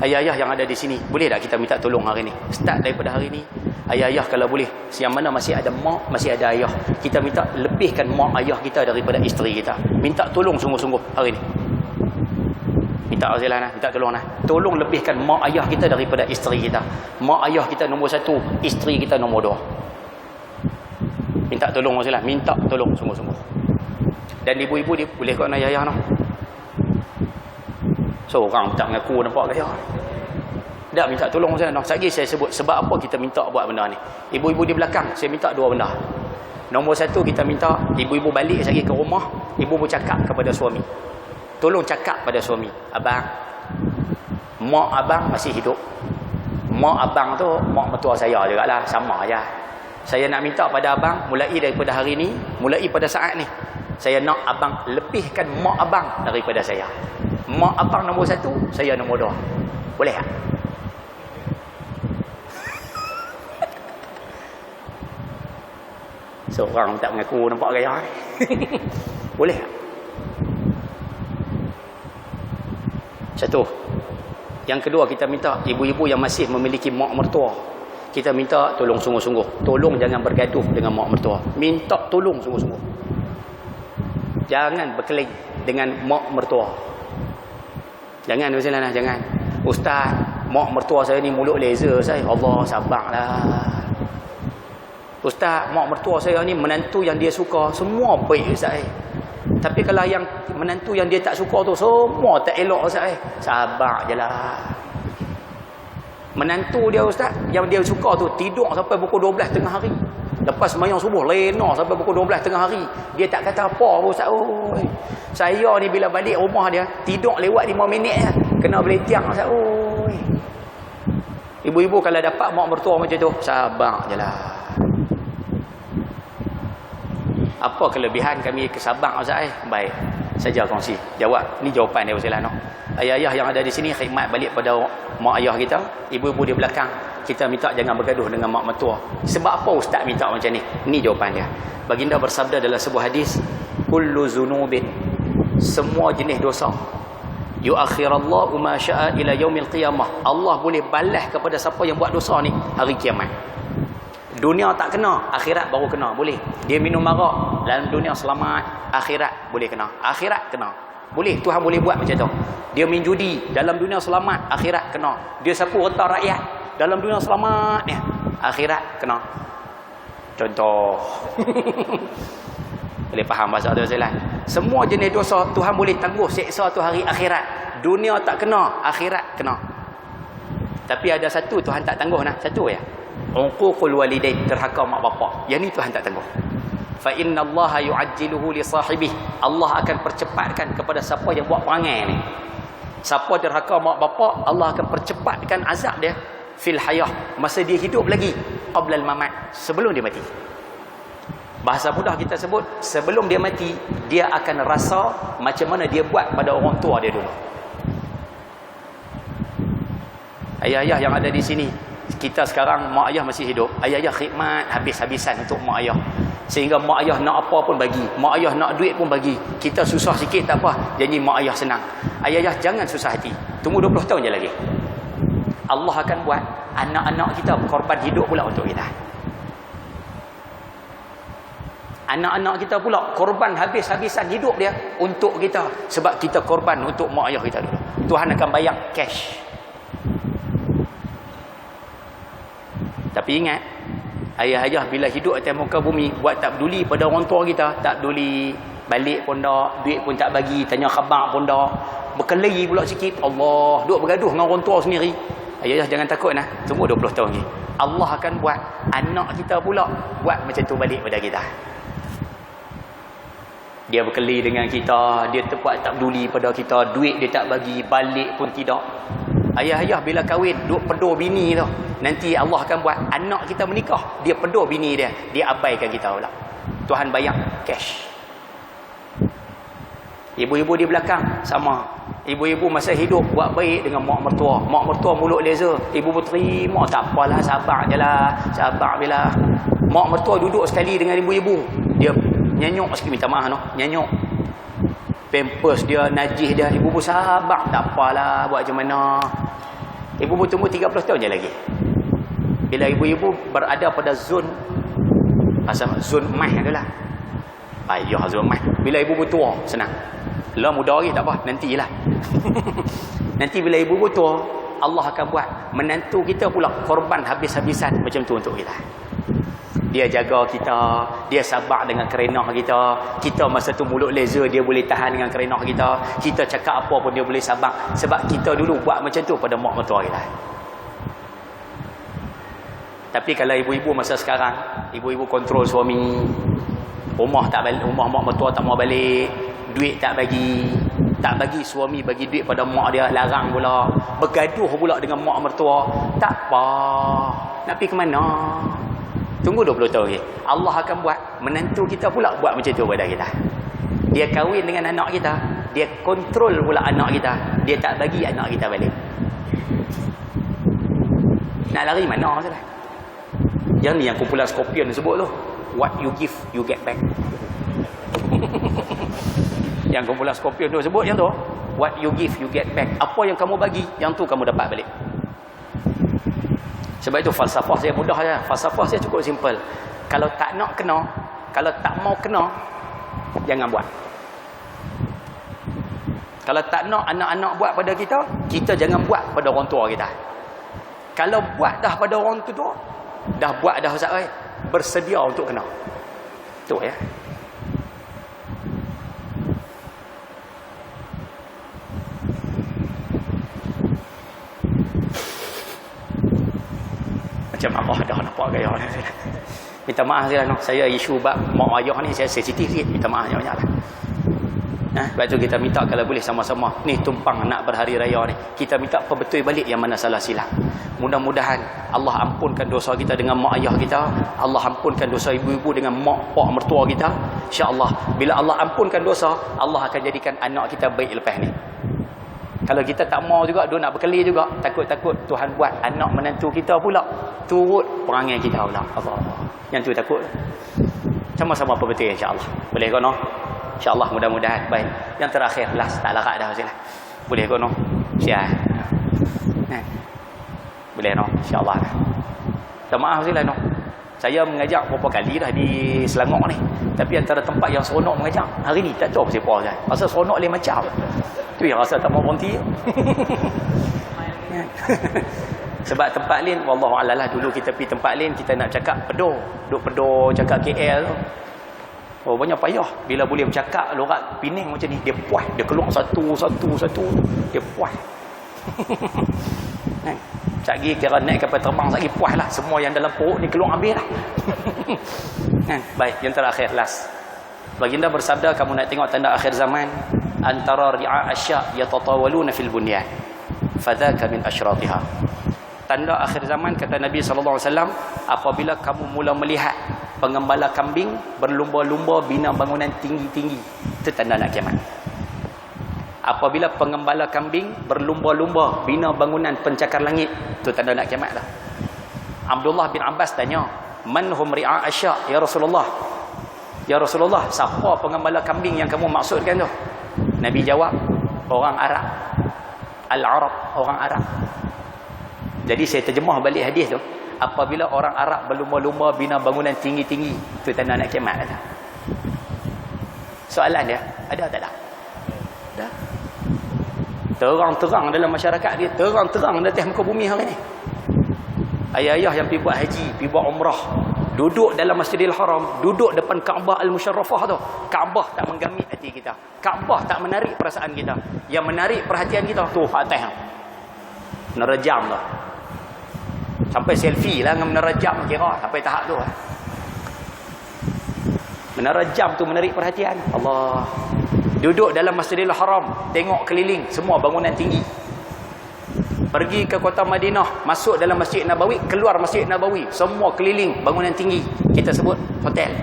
[SPEAKER 1] Ayah-ayah yang ada di sini, boleh tak kita minta tolong hari ni? Start daripada hari ni, ayah-ayah kalau boleh, yang mana masih ada mak, masih ada ayah, kita minta lebihkan mak ayah kita daripada isteri kita. Minta tolong sungguh-sungguh hari ni. Minta Razilah, minta tolong lah. Tolong lebihkan mak ayah kita daripada isteri kita. Mak ayah kita nombor 1, isteri kita nombor 2. Minta tolong Razilah, minta tolong sungguh-sungguh. Dan ibu-ibu dia boleh kau nak ayah-ayah no. So orang tak mengaku nampak gaya. Tak minta tolong saya no. Sekali saya sebut sebab apa kita minta buat benda ni. Ibu-ibu di belakang saya minta 2 benda. Nombor 1, kita minta ibu-ibu balik lagi ke rumah, ibu-ibu cakap kepada suami. Tolong cakap pada suami, abang, mak abang masih hidup. Mak abang tu mak mertua saya jugalah, sama aja. Saya nak minta pada abang mulai daripada hari ni, mulai pada saat ni, saya nak abang lebihkan mak abang daripada saya. Mak abang nombor 1, saya nombor 2. Boleh tak? Seorang tak mengaku nampak gaya. Boleh tak? Satu. Yang kedua, kita minta ibu-ibu yang masih memiliki mak mertua, kita minta tolong sungguh-sungguh. Tolong jangan bergaduh dengan mak mertua. Minta tolong sungguh-sungguh. Jangan berkelahi dengan mak mertua. Jangan Ustaz, jangan. Ustaz, mak mertua saya ni mulut laser saya. Allah, sabarlah. Ustaz, mak mertua saya ni menantu yang dia suka semua baik Ustaz. Tapi kalau yang menantu yang dia tak suka tu semua tak elok Ustaz. Sabar je lah. Menantu dia Ustaz yang dia suka tu tidur sampai pukul 12 tengah hari. Lepas sembahyang subuh lena sampai pukul 12 tengah hari. Dia tak kata apa Ustaz. Oi. Saya ni bila balik rumah dia tidur lewat 5 minit je kena beletiang Ustaz. Oi. Ibu-ibu kalau dapat mak mertua macam tu, sabar je lah. Apa kelebihan kami kesabar Ustaz? Baik. Saja kongsi. Jawab. Ni jawapan dia Ustaz no. Ayah-ayah yang ada di sini khidmat balik pada mak ayah kita, ibu-ibu di belakang. Kita minta jangan bergaduh dengan mak mertua. Sebab apa ustaz minta macam ni? Ni jawapan dia. Baginda bersabda dalam sebuah hadis, kullu zunubin, semua jenis dosa, yuakhirallahu ma syaa ila yaumil qiyamah. Allah boleh balas kepada siapa yang buat dosa ni hari kiamat. Dunia tak kena, akhirat baru kena. Boleh. Dia minum arak, dalam dunia selamat, akhirat boleh kena. Akhirat kena. Boleh, Tuhan boleh buat macam tu. Dia main judi, dalam dunia selamat, akhirat kena. Dia sapu reta rakyat, dalam dunia selamat ni, akhirat kena. Contoh. Boleh faham bahasa tu Zailan? Semua jenis dosa Tuhan boleh tangguh seksa tu hari akhirat. Dunia tak kena, akhirat kena. Tapi ada satu Tuhan tak tangguh nah, satu ya. Uququl walidain, derhaka mak bapak. Yang ni Tuhan tak tangguh. Fa innallaha yu'ajjiluhu li sahibihi. Allah akan percepatkan kepada siapa yang buat perangai ni. Siapa derhaka mak bapak, Allah akan percepatkan azab dia fil hayah, masa dia hidup lagi, qabla al mamat, sebelum dia mati. Bahasa mudah kita sebut, sebelum dia mati, dia akan rasa macam mana dia buat pada orang tua dia dulu. Ayah-ayah yang ada di sini, kita sekarang mak ayah masih hidup, ayah-ayah khidmat habis-habisan untuk mak ayah, sehingga mak ayah nak apa pun bagi, mak ayah nak duit pun bagi. Kita susah sikit tak apa, janji mak ayah senang. Ayah-ayah jangan susah hati, tunggu 20 tahun je lagi. Allah akan buat anak-anak kita korban hidup pula untuk kita. Anak-anak kita pula korban habis-habisan hidup dia untuk kita, sebab kita korban untuk mak ayah kita dulu. Tuhan akan bayar cash. Tapi ingat, ayah-ayah bila hidup atas muka bumi, buat tak peduli pada orang tua kita, tak peduli, balik pun tak, duit pun tak bagi, tanya khabar pun tak, berkelahi pula sikit, Allah, duk bergaduh dengan orang tua sendiri. Ayah-ayah jangan takut nah, tunggu 20 tahun ni. Allah akan buat anak kita pula buat macam tu balik pada kita. Dia berkelahi dengan kita, dia tak peduli pada kita, duit dia tak bagi, balik pun tidak. Ayah-ayah bila kahwin, duk pedur bini tu, nanti Allah akan buat anak kita menikah, dia pedur bini dia, dia abaikan kita pula. Tuhan bayar cash. Ibu-ibu di belakang sama. Ibu-ibu masa hidup buat baik dengan mak mertua. Mak mertua mulut leza, ibu terima, tak apalah, sabar je lah, sabar bila. Mak mertua duduk sekali dengan ibu-ibu, dia nyanyuk sikit, minta maaf no, nyanyuk. Pampers dia, najis dia, ibu-ibu sabar, tak apalah, buat macam mana. Ibu-ibu tunggu 30 tahun je lagi. Bila ibu-ibu berada pada zon, zon mah adalah ayah zon mah. Bila ibu-ibu tua, senang. Lah muda lagi tak apa, nantilah. Nanti bila ibu-ibu tua, Allah akan buat menantu kita pula korban habis-habisan macam tu untuk kita. Dia jaga kita, dia sabar dengan kerenah kita. Kita masa tu mulut leza, dia boleh tahan dengan kerenah kita. Kita cakap apa pun dia boleh sabar, sebab kita dulu buat macam tu pada mak mertua kita. Tapi kalau ibu-ibu masa sekarang, ibu-ibu kontrol suami, rumah tak balik, rumah mak mertua tak mau balik, duit tak bagi, tak bagi suami bagi duit pada mak dia, larang pula, bergaduh pula dengan mak mertua. Tak apa, nak pergi ke mana? Tunggu 20 tahun lagi. Allah akan buat menantu kita pula buat macam tu pada kita. Dia kahwin dengan anak kita, dia kontrol pula anak kita, dia tak bagi anak kita balik. Nak lari mana salah? Yang ni yang kumpulan Scorpion sebut tu, what you give you get back. Yang kumpulan Scorpion tu sebut yang tu, what you give you get back. Apa yang kamu bagi, yang tu kamu dapat balik. Sebab itu falsafah saya mudah saja. Falsafah saya cukup simple. Kalau tak nak kena, kalau tak mau kena, jangan buat. Kalau tak nak anak-anak buat pada kita, kita jangan buat pada orang tua kita. Kalau buat dah pada orang tua, dah buat dah Ustaz, bersedia untuk kena. Tu ya. Macam Allah dah nampak gaya ni. Minta maaf saya isu bab mak ayah ni saya sensitif sikit, minta maaf banyak-banyak lah. Sebab tu kita minta kalau boleh sama-sama ni tumpang nak berhari raya ni, kita minta perbetul balik yang mana salah silap. Mudah-mudahan Allah ampunkan dosa kita dengan mak ayah kita, Allah ampunkan dosa ibu-ibu dengan mak pak mertua kita. Insya-Allah bila Allah ampunkan dosa, Allah akan jadikan anak kita baik lepas ni. Kalau kita tak mau juga, duk nak berkeli juga, takut-takut Tuhan buat anak menantu kita pula turut perangai kita pula. Allah. Yang tu takut. Sama-sama apa betul insya-Allah. Boleh kono? Insya-Allah mudah-mudahan baik. Yang terakhir last tak larat dah hasilnya. Boleh kono? Siap. Boleh no? Insya-Allah. Tak maaf hasilnya no. Saya mengajak beberapa kali dah di Selangor ni. Tapi antara tempat yang seronok mengajak, hari ni tak tahu siapa kan. Rasa seronok lain macam. Tu yang rasa tak mau berhenti. Sebab tempat lain, wallahu a'lam lah, dulu kita pergi tempat lain, kita nak cakap pedoh. Duk pedoh cakap KL tu. Oh, banyak payah. Bila boleh bercakap lorat Pening macam ni, dia puas. Dia keluar satu. Dia puas. Sekejap kira naik kapal terbang sekejap puas lah. Semua yang dalam perut ni keluar habis lah. Baik, yang terakhir last. Baginda bersabda, kamu nak tengok tanda akhir zaman, antara ri'a asya' yatatawaluna fil bunyan, fadhaka min asyratiha. Tanda akhir zaman, kata Nabi SAW, apabila kamu mula melihat pengembala kambing berlumba-lumba bina bangunan tinggi-tinggi, itu tanda nak kiamat. Apabila pengembala kambing berlumba-lumba bina bangunan pencakar langit, itu tanda nak kiamat dah. Abdullah bin Abbas tanya, man hum ri'a asya' ya Rasulullah? Ya Rasulullah, siapa pengembala kambing yang kamu maksudkan tu? Nabi jawab, orang Arab. Al-Arab, orang Arab. Jadi saya terjemah balik hadis tu, apabila orang Arab berlumba-lumba bina bangunan tinggi-tinggi, itu tanda nak kiamat dah. Soalan dia, ada tak dah? Dah. Terang-terang dalam masyarakat dia, terang-terang di atas muka bumi hari ni. Ayah-ayah yang pergi buat haji, pergi buat umrah, duduk dalam Masjidil Haram, duduk depan Kaabah Al-Musharrafah tu. Kaabah tak menggamit hati kita. Kaabah tak menarik perasaan kita. Yang menarik perhatian kita tu atas. Menara jam tu. Sampai selfie lah dengan menara jam kira sampai tahap tu. Menara jam tu menarik perhatian. Allah. Duduk dalam Masjidil Haram, tengok keliling semua bangunan tinggi. Pergi ke kota Madinah, masuk dalam Masjid Nabawi, keluar Masjid Nabawi, semua keliling bangunan tinggi. Kita sebut hotel.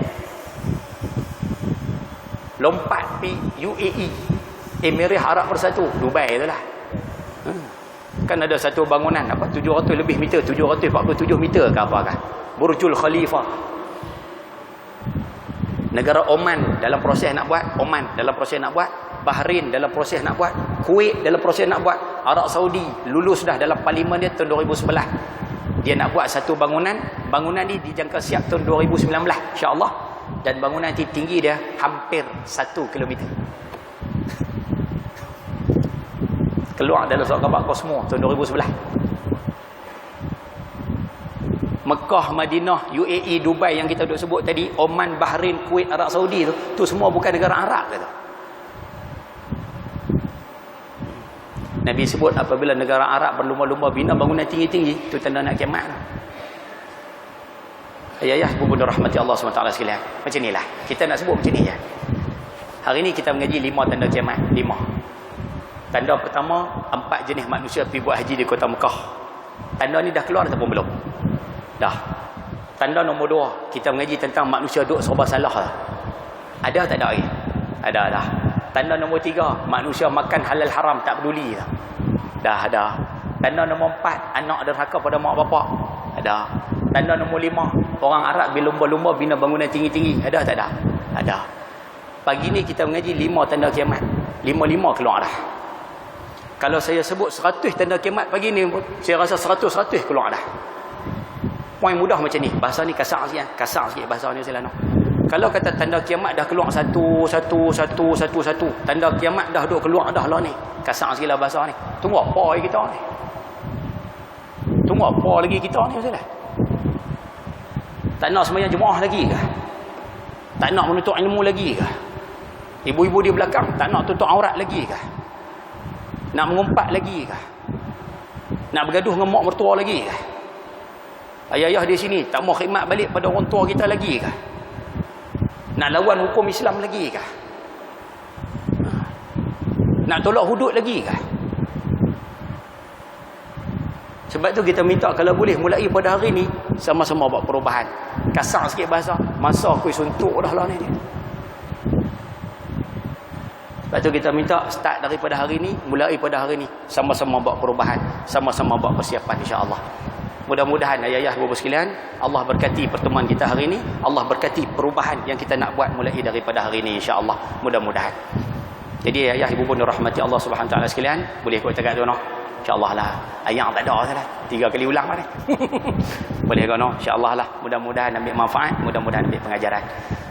[SPEAKER 1] Lompat pergi UAE, Emirat Arab Bersatu, Dubai itulah. Kan ada satu bangunan apa 700 lebih meter, 747 meter ke apakah? Burjul Khalifah. Negara Oman dalam proses nak buat, Oman dalam proses nak buat, Bahrain dalam proses nak buat, Kuwait dalam proses nak buat, Arab Saudi lulus dah dalam parlimen dia tahun 2011. Dia nak buat satu bangunan, bangunan ni dijangka siap tahun 2019 insya-Allah, dan bangunan ni tinggi dia hampir 1 kilometer. Keluar dalam surat khabar Kosmo tahun 2011. Mekah, Madinah, UAE, Dubai yang kita duk sebut tadi, Oman, Bahrain, Kuwait, Arab Saudi tu semua bukan negara Arab kata. Nabi sebut apabila negara Arab berlumba-lumba bina bangunan tinggi-tinggi, itu tanda nak kiamat. Ayah-ayah bunda rahmati Allah SWT sekalian. Macam inilah. Kita nak sebut macam ni je. Hari ni kita mengaji 5 tanda kiamat. 5. Tanda pertama, 4 jenis manusia pergi buat haji di kota Mekah. Tanda ni dah keluar ataupun belum? Dah. Tanda nombor 2, kita mengaji tentang manusia duk serba salah lah. Ada tak ada lagi? Ada dah. Tanda nombor 3, manusia makan halal haram tak peduli dah. Dah ada. Tanda nombor 4, anak derhaka pada mak bapak. Ada. Tanda nombor 5, orang Arab berlumba-lumba bina bangunan tinggi-tinggi. Ada tak ada? Ada. Pagi ni kita mengaji 5 tanda kiamat. 5 keluar dah. Kalau saya sebut 100 tanda kiamat pagi ni, saya rasa 100 keluar dah. Poin mudah macam ni. Bahasa ni kasar sikit. Kasar sikit bahasa ni Selano. Kalau kata tanda kiamat dah keluar satu. Tanda kiamat dah duk keluar dah lah ni. Kasar sikit lah bahasa ni. Tunggu apa lagi kita ni? Tunggu apa lagi kita ni Selano? Tak nak sembahyang jemaah lagi ke? Tak nak menuntut ilmu lagi ke? Ibu-ibu di belakang tak nak tutup aurat lagi ke? Nak mengumpat lagi ke? Nak bergaduh dengan mak mertua lagi ke? Ayah-ayah di sini tak mau khidmat balik pada orang tua kita lagi ke? Nak lawan hukum Islam lagi ke? Nak tolak hudud lagi ke? Sebab tu kita minta kalau boleh mulai pada hari ni sama-sama buat perubahan. Kasar sikit bahasa, masa aku suntuk dah lah ni. Lepas tu kita minta start daripada hari ni, mulai pada hari ni, sama-sama buat perubahan, sama-sama buat persiapan insya-Allah. Mudah-mudahan ayah-ayah ibu sekalian, Allah berkati pertemuan kita hari ini, Allah berkati perubahan yang kita nak buat mulai daripada hari ini insya-Allah. Mudah-mudahan. Jadi ayah ibu pun dirahmati Allah Subhanahu Wa Taala sekalian, boleh ikut dekat tu noh. Insya-Allah lah. Ayat tak ada salah. 3 kali ulang lah ni. Boleh ke noh? Insya-Allah lah. Mudah-mudahan ambil manfaat, mudah-mudahan ambil pengajaran.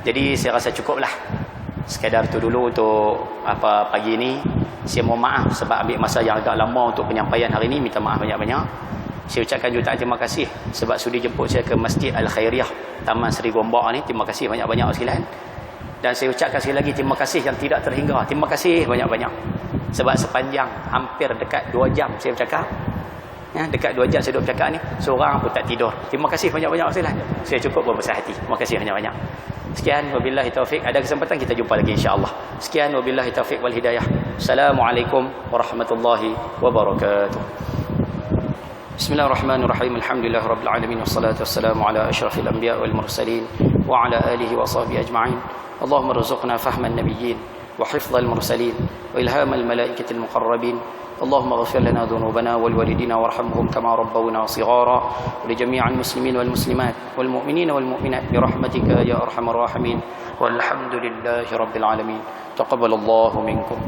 [SPEAKER 1] Jadi saya rasa cukuplah. Sekadar tu dulu untuk pagi ni. Saya mohon maaf sebab ambil masa yang agak lama untuk penyampaian hari ni, minta maaf banyak-banyak. Saya ucapkan jutaan terima kasih sebab sudi jemput saya ke Masjid Al-Khairiyah Taman Seri Gombak ni. Terima kasih banyak-banyak sekalian. Dan saya ucapkan sekali lagi terima kasih yang tidak terhingga. Terima kasih banyak-banyak. Sebab sepanjang hampir dekat 2 jam saya bercakap. Ya, dekat 2 jam saya duduk bercakap ni, seorang pun tak tidur. Terima kasih banyak-banyak sekalian. Saya cukup berbesar hati. Terima kasih banyak-banyak. Sekian wabillahi taufik. Ada kesempatan kita jumpa lagi insya-Allah. Sekian wabillahi taufik wal hidayah. Assalamualaikum warahmatullahi wabarakatuh. Bismillahirrahmanirrahim. Alhamdulillahirabbil alamin wassalatu wassalamu ala asyrafil anbiya wal mursalin wa ala alihi wa sahbihi ajma'in. Allahumma rzuqna fahman nabiyyin وحفظ المرسلين وإلهام الملائكة المقربين اللهم اغفر لنا ذنوبنا والوالدين وارحمهم كما ربونا صغارا ولجميع المسلمين والمسلمات والمؤمنين والمؤمنات برحمتك يا أرحم الراحمين والحمد لله رب العالمين تقبل الله منكم